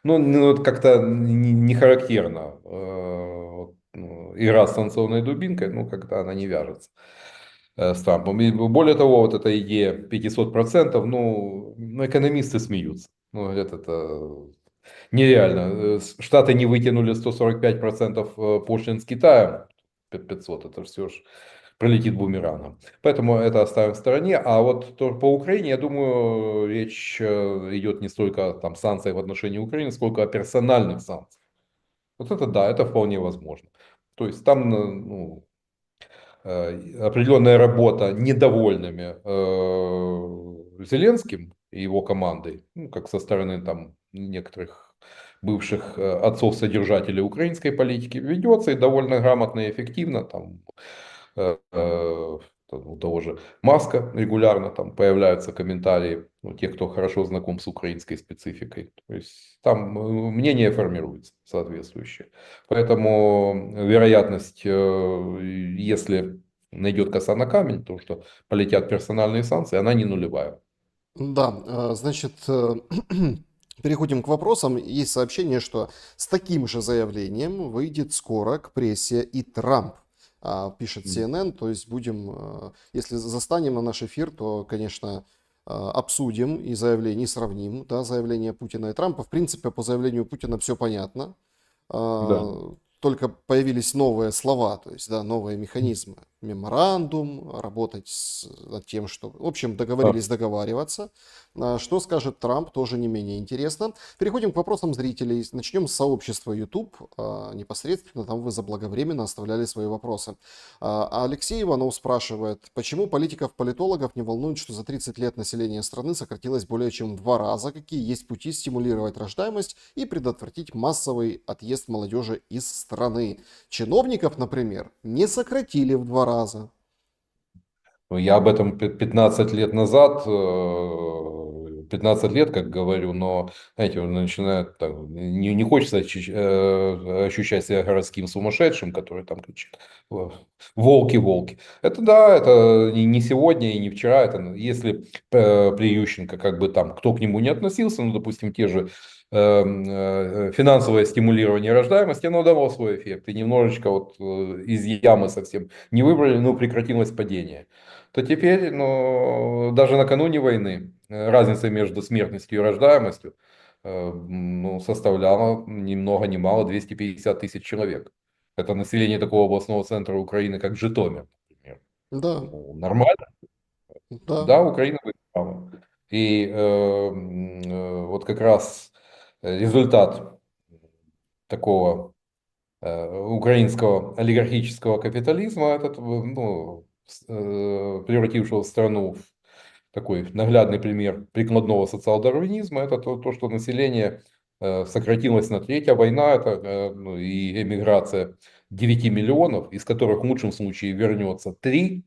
Ну, вот как-то не характерно. Вот, ну, игра с санкционной дубинкой, ну, как-то она не вяжется с Трампом. И более того, вот эта идея 500%, ну, экономисты смеются. Ну, говорят, это нереально. Штаты не вытянули 145% пошлин с Китая, 500, это все же пролетит бумерангом. Поэтому это оставим в стороне. А вот по Украине, я думаю, речь идет не столько о там, санкциях в отношении Украины, сколько о персональных санкциях. Вот это да, это вполне возможно. То есть там ну, определенная работа недовольными Зеленским и его командой, ну, как со стороны там некоторых бывших отцов-содержателей украинской политики, ведется и довольно грамотно и эффективно. Там, у того же Маска регулярно там появляются комментарии, ну, тех, кто хорошо знаком с украинской спецификой. То есть там мнение формируется соответствующее. Поэтому вероятность, если найдет коса на камень, то что полетят персональные санкции, она не нулевая. Да, значит, переходим к вопросам. Есть сообщение, что с таким же заявлением выйдет скоро к прессе и Трамп. Пишет CNN, то есть будем, если застанем на наш эфир, то, конечно, обсудим и заявление, и сравним, да, заявление Путина и Трампа. В принципе, по заявлению Путина все понятно. Да. Только появились новые слова, то есть, да, новые механизмы. Меморандум, работать над тем, что... В общем, договорились договариваться. Что скажет Трамп, тоже не менее интересно. Переходим к вопросам зрителей. Начнем с сообщества YouTube. Непосредственно там вы заблаговременно оставляли свои вопросы. Алексей Иванов спрашивает, почему политиков-политологов не волнует, что за 30 лет население страны сократилось более чем в 2 раза? Какие есть пути стимулировать рождаемость и предотвратить массовый отъезд молодежи из страны? Чиновников, например, не сократили в 2 раза. Ну, я об этом 15 лет назад, 15 лет, как говорю, но, знаете, он начинает, так, не хочется ощущать себя городским сумасшедшим, который там кричит: волки, волки. Это да, это не сегодня и не вчера, это если при Ющенко как бы там, кто к нему не относился, ну, допустим, те же финансовое стимулирование рождаемости, оно дало свой эффект, и немножечко вот из ямы совсем не выбрали, но прекратилось падение, то теперь, ну, даже накануне войны разница между смертностью и рождаемостью ну, составляла ни много ни мало 250 тысяч человек. Это население такого областного центра Украины, как Житомир, например. Да, Ну, нормально. да. Да, Украина выиграла. И вот как раз результат такого украинского олигархического капитализма, этот, ну, превратившего страну в такой наглядный пример прикладного социал-дарвинизма, это то, что население сократилось на треть, а война это, ну, и эмиграция 9 миллионов, из которых в лучшем случае вернется 3,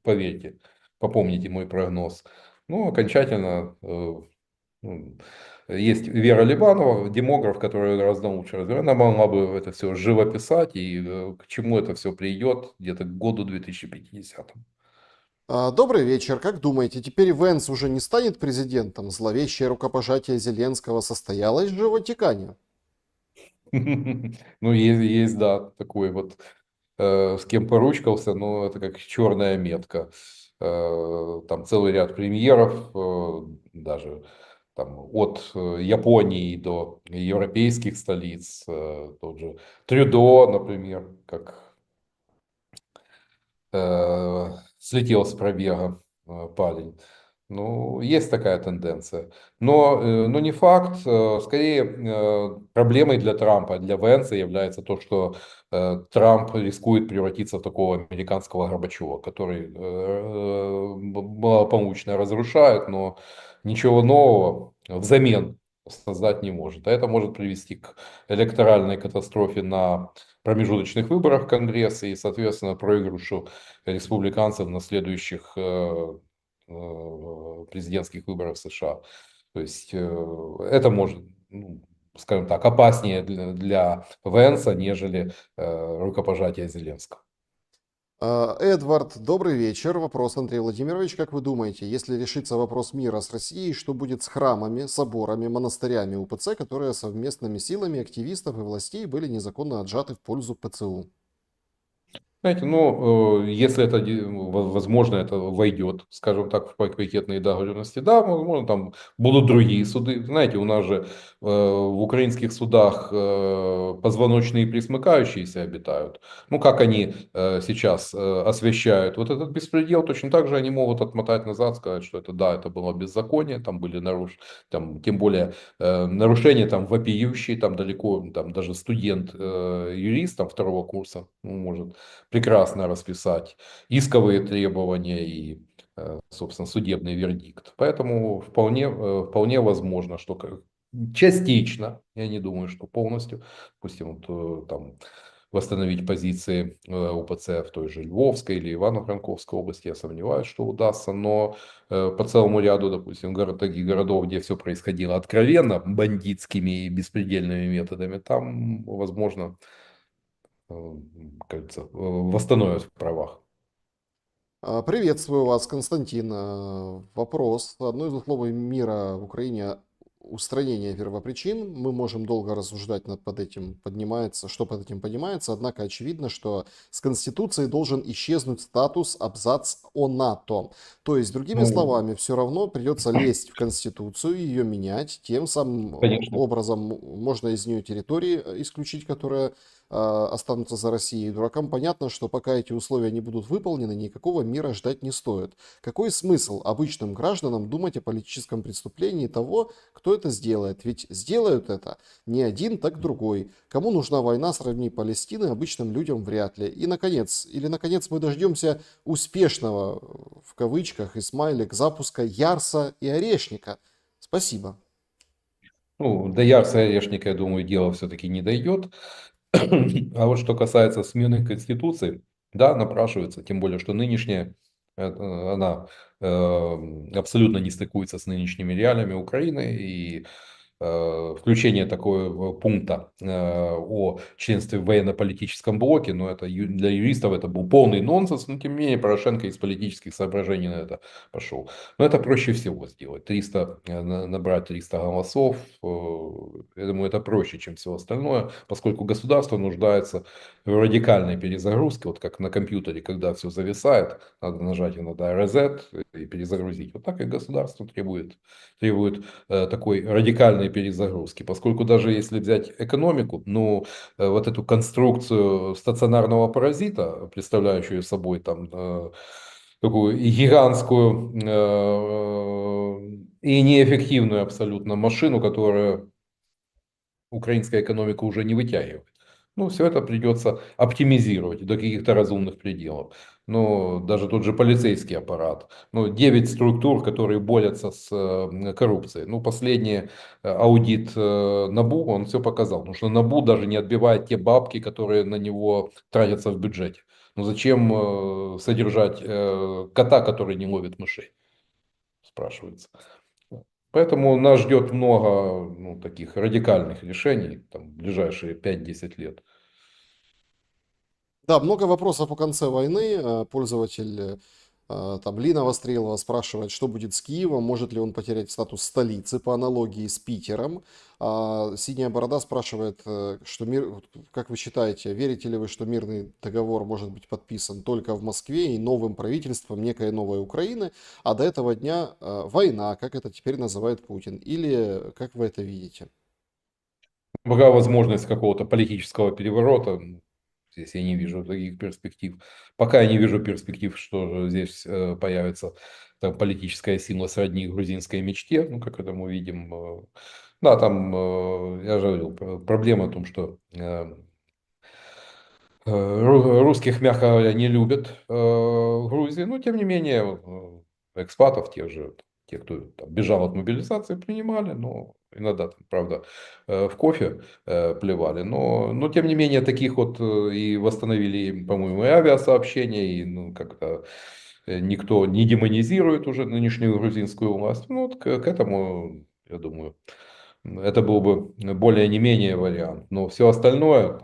поверьте, Попомните мой прогноз. Ну, окончательно ну, есть Вера Ливанова, демограф, который гораздо лучше разбирает. Она могла бы это все живописать и к чему это все придет где-то к году 2050. Добрый вечер. Как думаете, теперь Венс уже не станет президентом? Зловещее рукопожатие Зеленского состоялось же в Ватикане. Ну, есть, да, такой вот, с кем поручкался, но это как черная метка. Там целый ряд премьеров, даже там от Японии до европейских столиц, тот же Трюдо, например, как слетел с пробега парень. Ну, есть такая тенденция. Но не факт. Скорее, проблемой для Трампа, для Венса является то, что Трамп рискует превратиться в такого американского Горбачева, который благополучно разрушает, но ничего нового взамен создать не может. А это может привести к электоральной катастрофе на промежуточных выборах Конгресса и, соответственно, проигрышу республиканцев на следующих президентских выборах США. То есть это может, ну, скажем так, опаснее для Венса, нежели рукопожатие Зеленского. Эдвард, добрый вечер. Вопрос, Андрей Владимирович. Как вы думаете, если решится вопрос мира с Россией, что будет с храмами, соборами, монастырями УПЦ, которые совместными силами активистов и властей были незаконно отжаты в пользу ПЦУ? Знаете, ну, если это возможно, это войдет, скажем так, в пакетные договоренности, да, возможно, там будут другие суды. Знаете, у нас же в украинских судах позвоночные присмыкающиеся обитают. Ну, как они сейчас освещают вот этот беспредел, точно так же они могут отмотать назад, сказать, что это, да, это было беззаконие, там были там, тем более нарушения там вопиющие, там далеко, там даже студент, юрист там второго курса, ну, может прекрасно расписать исковые требования и, собственно, судебный вердикт. Поэтому вполне возможно, что частично, я не думаю, что полностью, допустим, вот, там, восстановить позиции УПЦ в той же Львовской или Ивано-Франковской области, я сомневаюсь, что удастся, но по целому ряду, допустим, таких городов, где все происходило откровенно бандитскими и беспредельными методами, там, возможно, как говорится, восстановят в правах. Приветствую вас, Константин. Вопрос. Одно из условий мира в Украине — устранение первопричин. Мы можем долго рассуждать под этим, поднимается, что под этим поднимается, однако очевидно, что с Конституцией должен исчезнуть статус абзац о НАТО. То есть, другими Ну, словами, все равно придется лезть в Конституцию, ее менять. Тем самым конечно. образом можно из нее территории исключить, которые останутся за Россией. Дуракам понятно, что пока эти условия не будут выполнены, никакого мира ждать не стоит. Какой смысл обычным гражданам думать о политическом преступлении того, кто это сделает? Ведь сделают это не один, так другой. Кому нужна война сравни Палестины, обычным людям вряд ли. И, наконец мы дождемся успешного, в кавычках и смайлик, запуска Ярса и Орешника. Спасибо. Ну, до Ярса и Орешника, я думаю, дело все-таки не дойдет. А вот что касается смены Конституции, да, напрашивается, тем более, что нынешняя, она абсолютно не стыкуется с нынешними реалиями Украины, и включение такого пункта о членстве в военно-политическом блоке, но это для юристов это был полный нонсенс, но тем не менее Порошенко из политических соображений на это пошел. Но это проще всего сделать. 300, набрать 300 голосов, я думаю, это проще, чем все остальное, поскольку государство нуждается в радикальной перезагрузке, вот как на компьютере, когда все зависает, надо нажать иногда reset и перезагрузить. Вот так и государство требует такой радикальной перезагрузки, поскольку даже если взять экономику, ну, вот эту конструкцию стационарного паразита, представляющую собой там такую гигантскую и неэффективную абсолютно машину, которая украинская экономика уже не вытягивает. Ну, все это придется оптимизировать до каких-то разумных пределов. Ну, даже тот же полицейский аппарат. Ну, 9 структур, которые борются с коррупцией. Ну, последний аудит НАБУ, он все показал. Потому что НАБУ даже не отбивает те бабки, которые на него тратятся в бюджете. Ну зачем содержать кота, который не ловит мышей, спрашивается. Поэтому нас ждет много ну, таких радикальных решений там, в ближайшие 5-10 лет. Да, много вопросов о конце войны. Пользователь там Лина Вострелова спрашивает, что будет с Киевом, может ли он потерять статус столицы по аналогии с Питером. Синяя Борода спрашивает, что мир, вот как вы считаете, верите ли вы, что мирный договор может быть подписан только в Москве и новым правительством некой новой Украины, а до этого дня война, как это теперь называет Путин? Или как вы это видите? Пока возможность какого-то политического переворота, здесь я не вижу таких перспектив. Пока я не вижу перспектив, что здесь появится там, политическая сила сродни грузинской мечте, ну, как это мы видим. Да, там, я же говорил, проблема в том, что русских, мягко говоря, не любят в Грузии, но тем не менее экспатов, тех же, те, кто там, бежал от мобилизации, принимали, но иногда, там, правда, в кофе плевали, но тем не менее таких вот и восстановили, по-моему, и авиасообщения, и ну, как-то никто не демонизирует уже нынешнюю грузинскую власть. Ну, вот к этому, я думаю, это был бы более не менее вариант, но все остальное,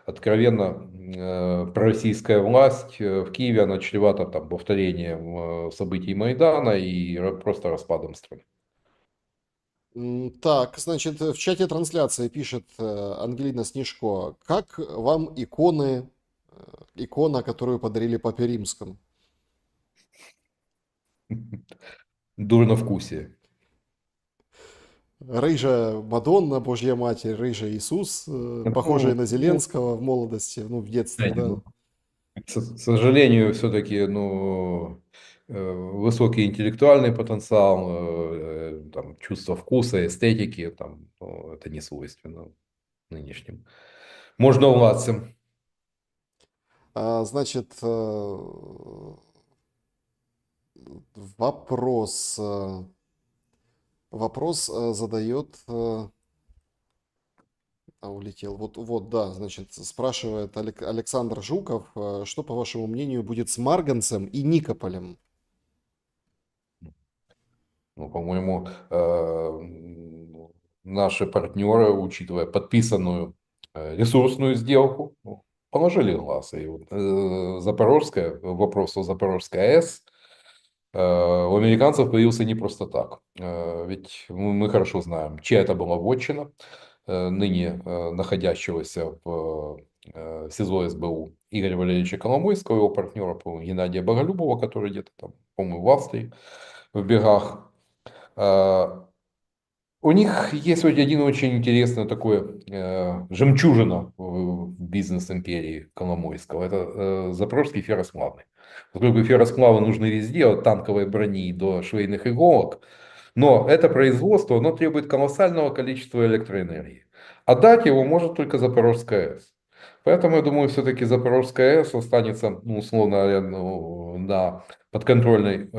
откровенно пророссийская власть в Киеве, она чревата там, повторением событий Майдана и просто распадом страны. Так, значит, в чате трансляции пишет Ангелина Снежко, как вам икона, которую подарили Папе Римскому? Дурновкусие. Рыжая Мадонна, Божья Матерь, рыжий Иисус, похожий Ну, на ну, Зеленского в молодости, ну, в детстве, знаете, да. ну, к сожалению, все-таки ну, высокий интеллектуальный потенциал, там, чувство вкуса, эстетики, там, ну, это не свойственно нынешним. Можно улаться. Значит, вопрос, вопрос задает, улетел, вот, да, значит, спрашивает Александр Жуков, что, по вашему мнению, будет с Марганцем и Никополем? Ну, по-моему, наши партнеры, учитывая подписанную ресурсную сделку, ну, положили глаз. И вот, Запорожская, вопрос о Запорожской АЭС у американцев появился не просто так. Ведь мы хорошо знаем, чья это была вотчина, ныне находящегося в СИЗО СБУ Игоря Валерьевича Коломойского, его партнера, по-моему, Геннадия Боголюбова, который где-то там, по-моему, в Австрии в бегах. У них есть вот один очень интересный такой жемчужина в бизнес-империи Коломойского. Это запорожский ферросплавный. Поскольку ферросплавы нужны везде, от танковой брони до швейных иголок. Но это производство, оно требует колоссального количества электроэнергии. А дать его может только Запорожская АЭС. Поэтому, я думаю, все-таки Запорожская АЭС останется, ну, условно говоря, ну, на подконтрольной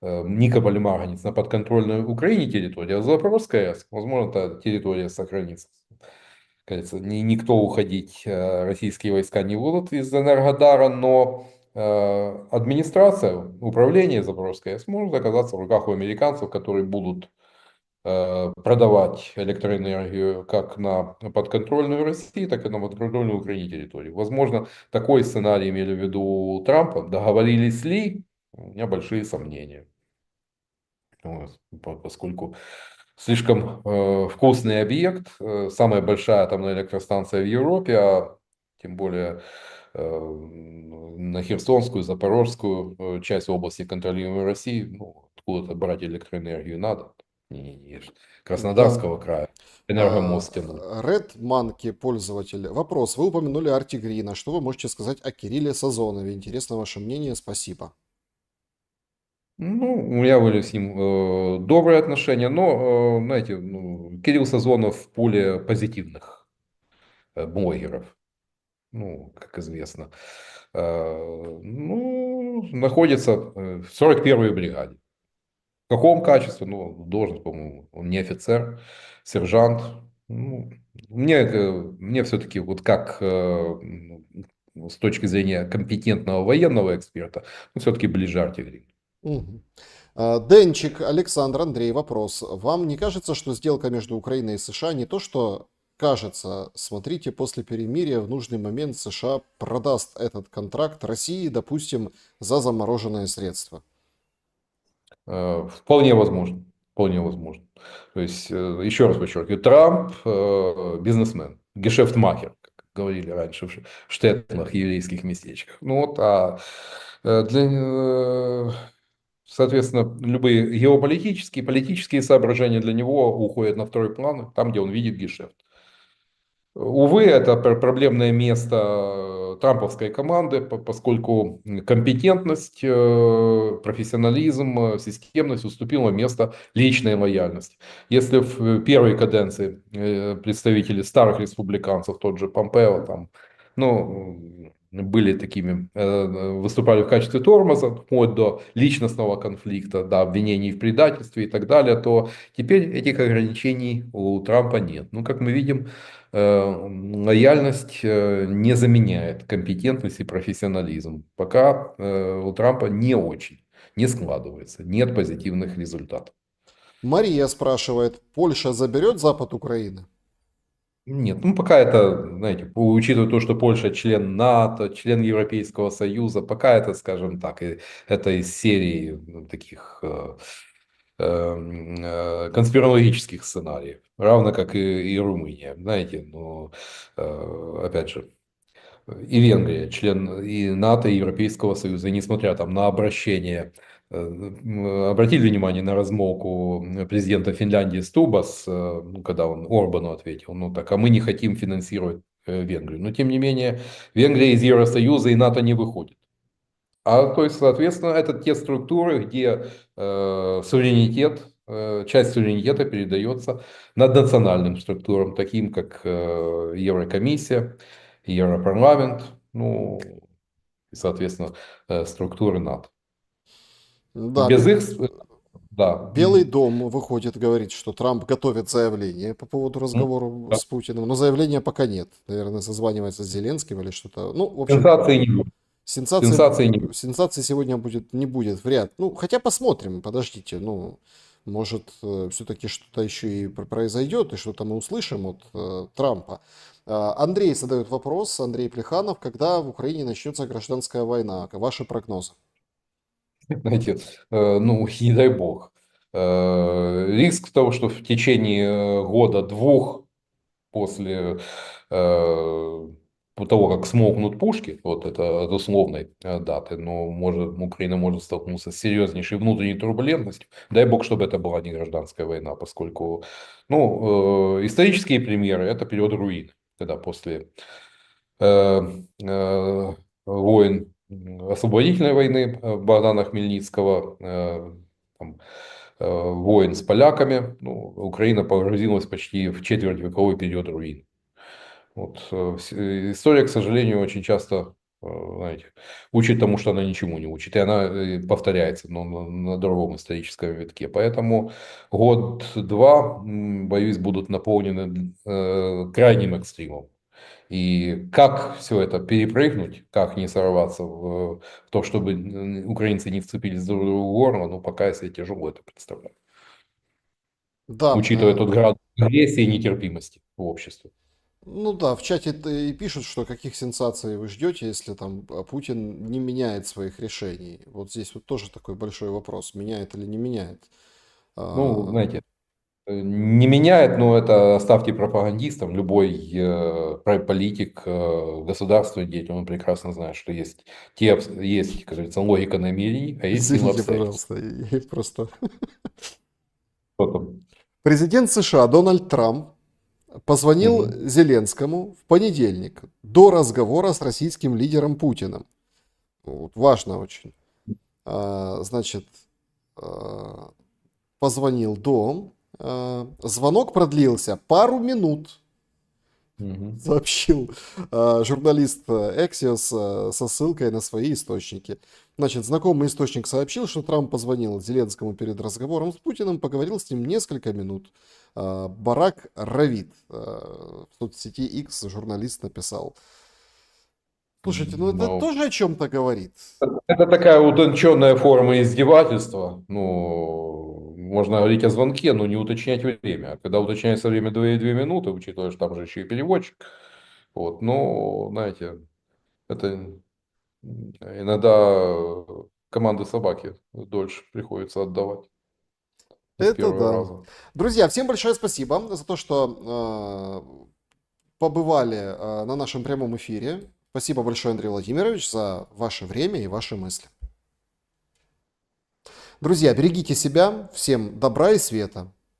Никополь и Марганец на подконтрольной Украине территории, а Запорожская АЭС, возможно, эта территория сохранится. Кажется, никто уходить, российские войска не будут из Энергодара, но администрация, управление Запорожской АЭС может оказаться в руках у американцев, которые будут продавать электроэнергию как на подконтрольную России, так и на подконтрольную Украине территорию. Возможно, такой сценарий имели в виду Трампа. Договорились ли? У меня большие сомнения. Вот, поскольку слишком вкусный объект, самая большая атомная электростанция в Европе, а тем более на Херсонскую, Запорожскую часть области, контролируемой России, ну, откуда-то брать электроэнергию надо. Не Да. Краснодарского края, Энергомост тянуть. Red Monkey, пользователь. Вопрос. Вы упомянули Артигрина. Что вы можете сказать о Кирилле Сазонове? Интересно ваше мнение. Спасибо. Ну, у меня были с ним добрые отношения, но, знаете, ну, Кирилл Сазонов в поле позитивных блогеров, ну, как известно. Ну, находится в 41-й бригаде. В каком качестве? Ну, должность, по-моему, он не офицер, сержант. Ну, мне все-таки вот как с точки зрения компетентного военного эксперта, ну, все-таки ближе артиллерии. Мгм. Денчик, Александр, Андрей, вопрос. Вам не кажется, что сделка между Украиной и США не то, что кажется? Смотрите, после перемирия в нужный момент США продаст этот контракт России, допустим, за замороженные средства. Вполне возможно. Вполне возможно. То есть, еще раз подчеркиваю, Трамп бизнесмен, гешефтмахер, как говорили раньше в штатных еврейских местечках. Ну вот, соответственно, любые геополитические, политические соображения для него уходят на второй план, там, где он видит гешефт. Увы, это проблемное место трамповской команды, поскольку компетентность, профессионализм, системность уступила место личной лояльности. Если в первой каденции представители старых республиканцев, тот же Помпео, там, ну, были такими, выступали в качестве тормоза, вплоть до личностного конфликта, да, обвинений в предательстве и так далее, то теперь этих ограничений у Трампа нет. Ну, как мы видим, лояльность не заменяет компетентность и профессионализм. Пока у Трампа не очень, не складывается, нет позитивных результатов. Мария спрашивает, Польша заберет запад Украины? Нет, ну пока это, знаете, учитывая то, что Польша член НАТО, член Европейского Союза, пока это, скажем так, это из серии таких конспирологических сценариев, равно как и Румыния, знаете, но опять же, и Венгрия, член и НАТО, и Европейского Союза, и несмотря там на обращение, обратили внимание на размолвку президента Финляндии Стубас, ну, когда он Орбану ответил, ну так, а мы не хотим финансировать Венгрию. Но тем не менее, Венгрия из Евросоюза и НАТО не выходит. То есть, соответственно, это те структуры, где суверенитет, часть суверенитета передается наднациональным структурам, таким как Еврокомиссия, Европарламент, ну и, соответственно, структуры НАТО. Да, Без их, да. Белый дом выходит, говорит, что Трамп готовит заявление по поводу разговора Да. с Путиным, но заявления пока нет. Наверное, созванивается с Зеленским или что-то. Ну, в общем, Сенсации не будет. сенсации, Сенсации не будет. сенсации сегодня будет, не будет, вряд. Ну, хотя посмотрим, подождите, ну, может, все-таки что-то еще и произойдет, и что-то мы услышим от Трампа. Андрей задает вопрос, Андрей Плеханов, когда в Украине начнется гражданская война? Ваши прогнозы? Знаете, ну, не дай бог. Риск того, что в течение года-двух после того, как смолкнут пушки, вот это от условной даты, но Украина может столкнуться с серьезнейшей внутренней турбулентностью. Дай бог, чтобы это была не гражданская война, поскольку ну, исторические примеры – это период руин, когда после э, войн освободительной войны Богдана Хмельницкого, там, войн с поляками, ну, Украина погрузилась почти в четвертьвековой период руин. Вот, история, к сожалению, очень часто, знаете, учит тому, что она ничему не учит, и она повторяется, но на другом историческом витке. Поэтому год-два, боюсь, будут наполнены крайним экстримом. И как все это перепрыгнуть, как не сорваться в то, чтобы украинцы не вцепились друг другу в горло, ну, пока я себе тяжело это представляю. Да, Учитывая тот градус агрессии и нетерпимости в обществе. ну да, в чате и пишут, что каких сенсаций вы ждете, если там Путин не меняет своих решений. Вот здесь вот тоже такой большой вопрос, меняет или не меняет. Ну, А, знаете, не меняет, но это оставьте пропагандистам. Любой политик, государственный деятель, он прекрасно знает, что есть, как говорится, логика намерений, а есть сила Извините, обстоятельств. пожалуйста, я просто... Что там? Президент США Дональд Трамп позвонил Мгм. Зеленскому в понедельник до разговора с российским лидером Путиным. Вот, важно очень. Значит, а, позвонил до... Звонок продлился пару минут, Мгм. сообщил журналист Axios со ссылкой на свои источники. Значит, знакомый источник сообщил, что Трамп позвонил Зеленскому перед разговором с Путиным, поговорил с ним несколько минут. Барак Равид в соцсети X журналист написал. Слушайте, ну это Ну, тоже о чем-то говорит. это такая утонченная форма издевательства. Ну, можно говорить о звонке, но не уточнять время. А когда уточняется время 2 минуты, учитывая, что там же еще и переводчик, вот, ну, знаете, это иногда команды собаки дольше приходится отдавать с Это первого да. раза. Друзья, всем большое спасибо за то, что побывали на нашем прямом эфире. Спасибо большое, Андрей Владимирович, за ваше время и ваши мысли. Друзья, берегите себя, всем добра и света.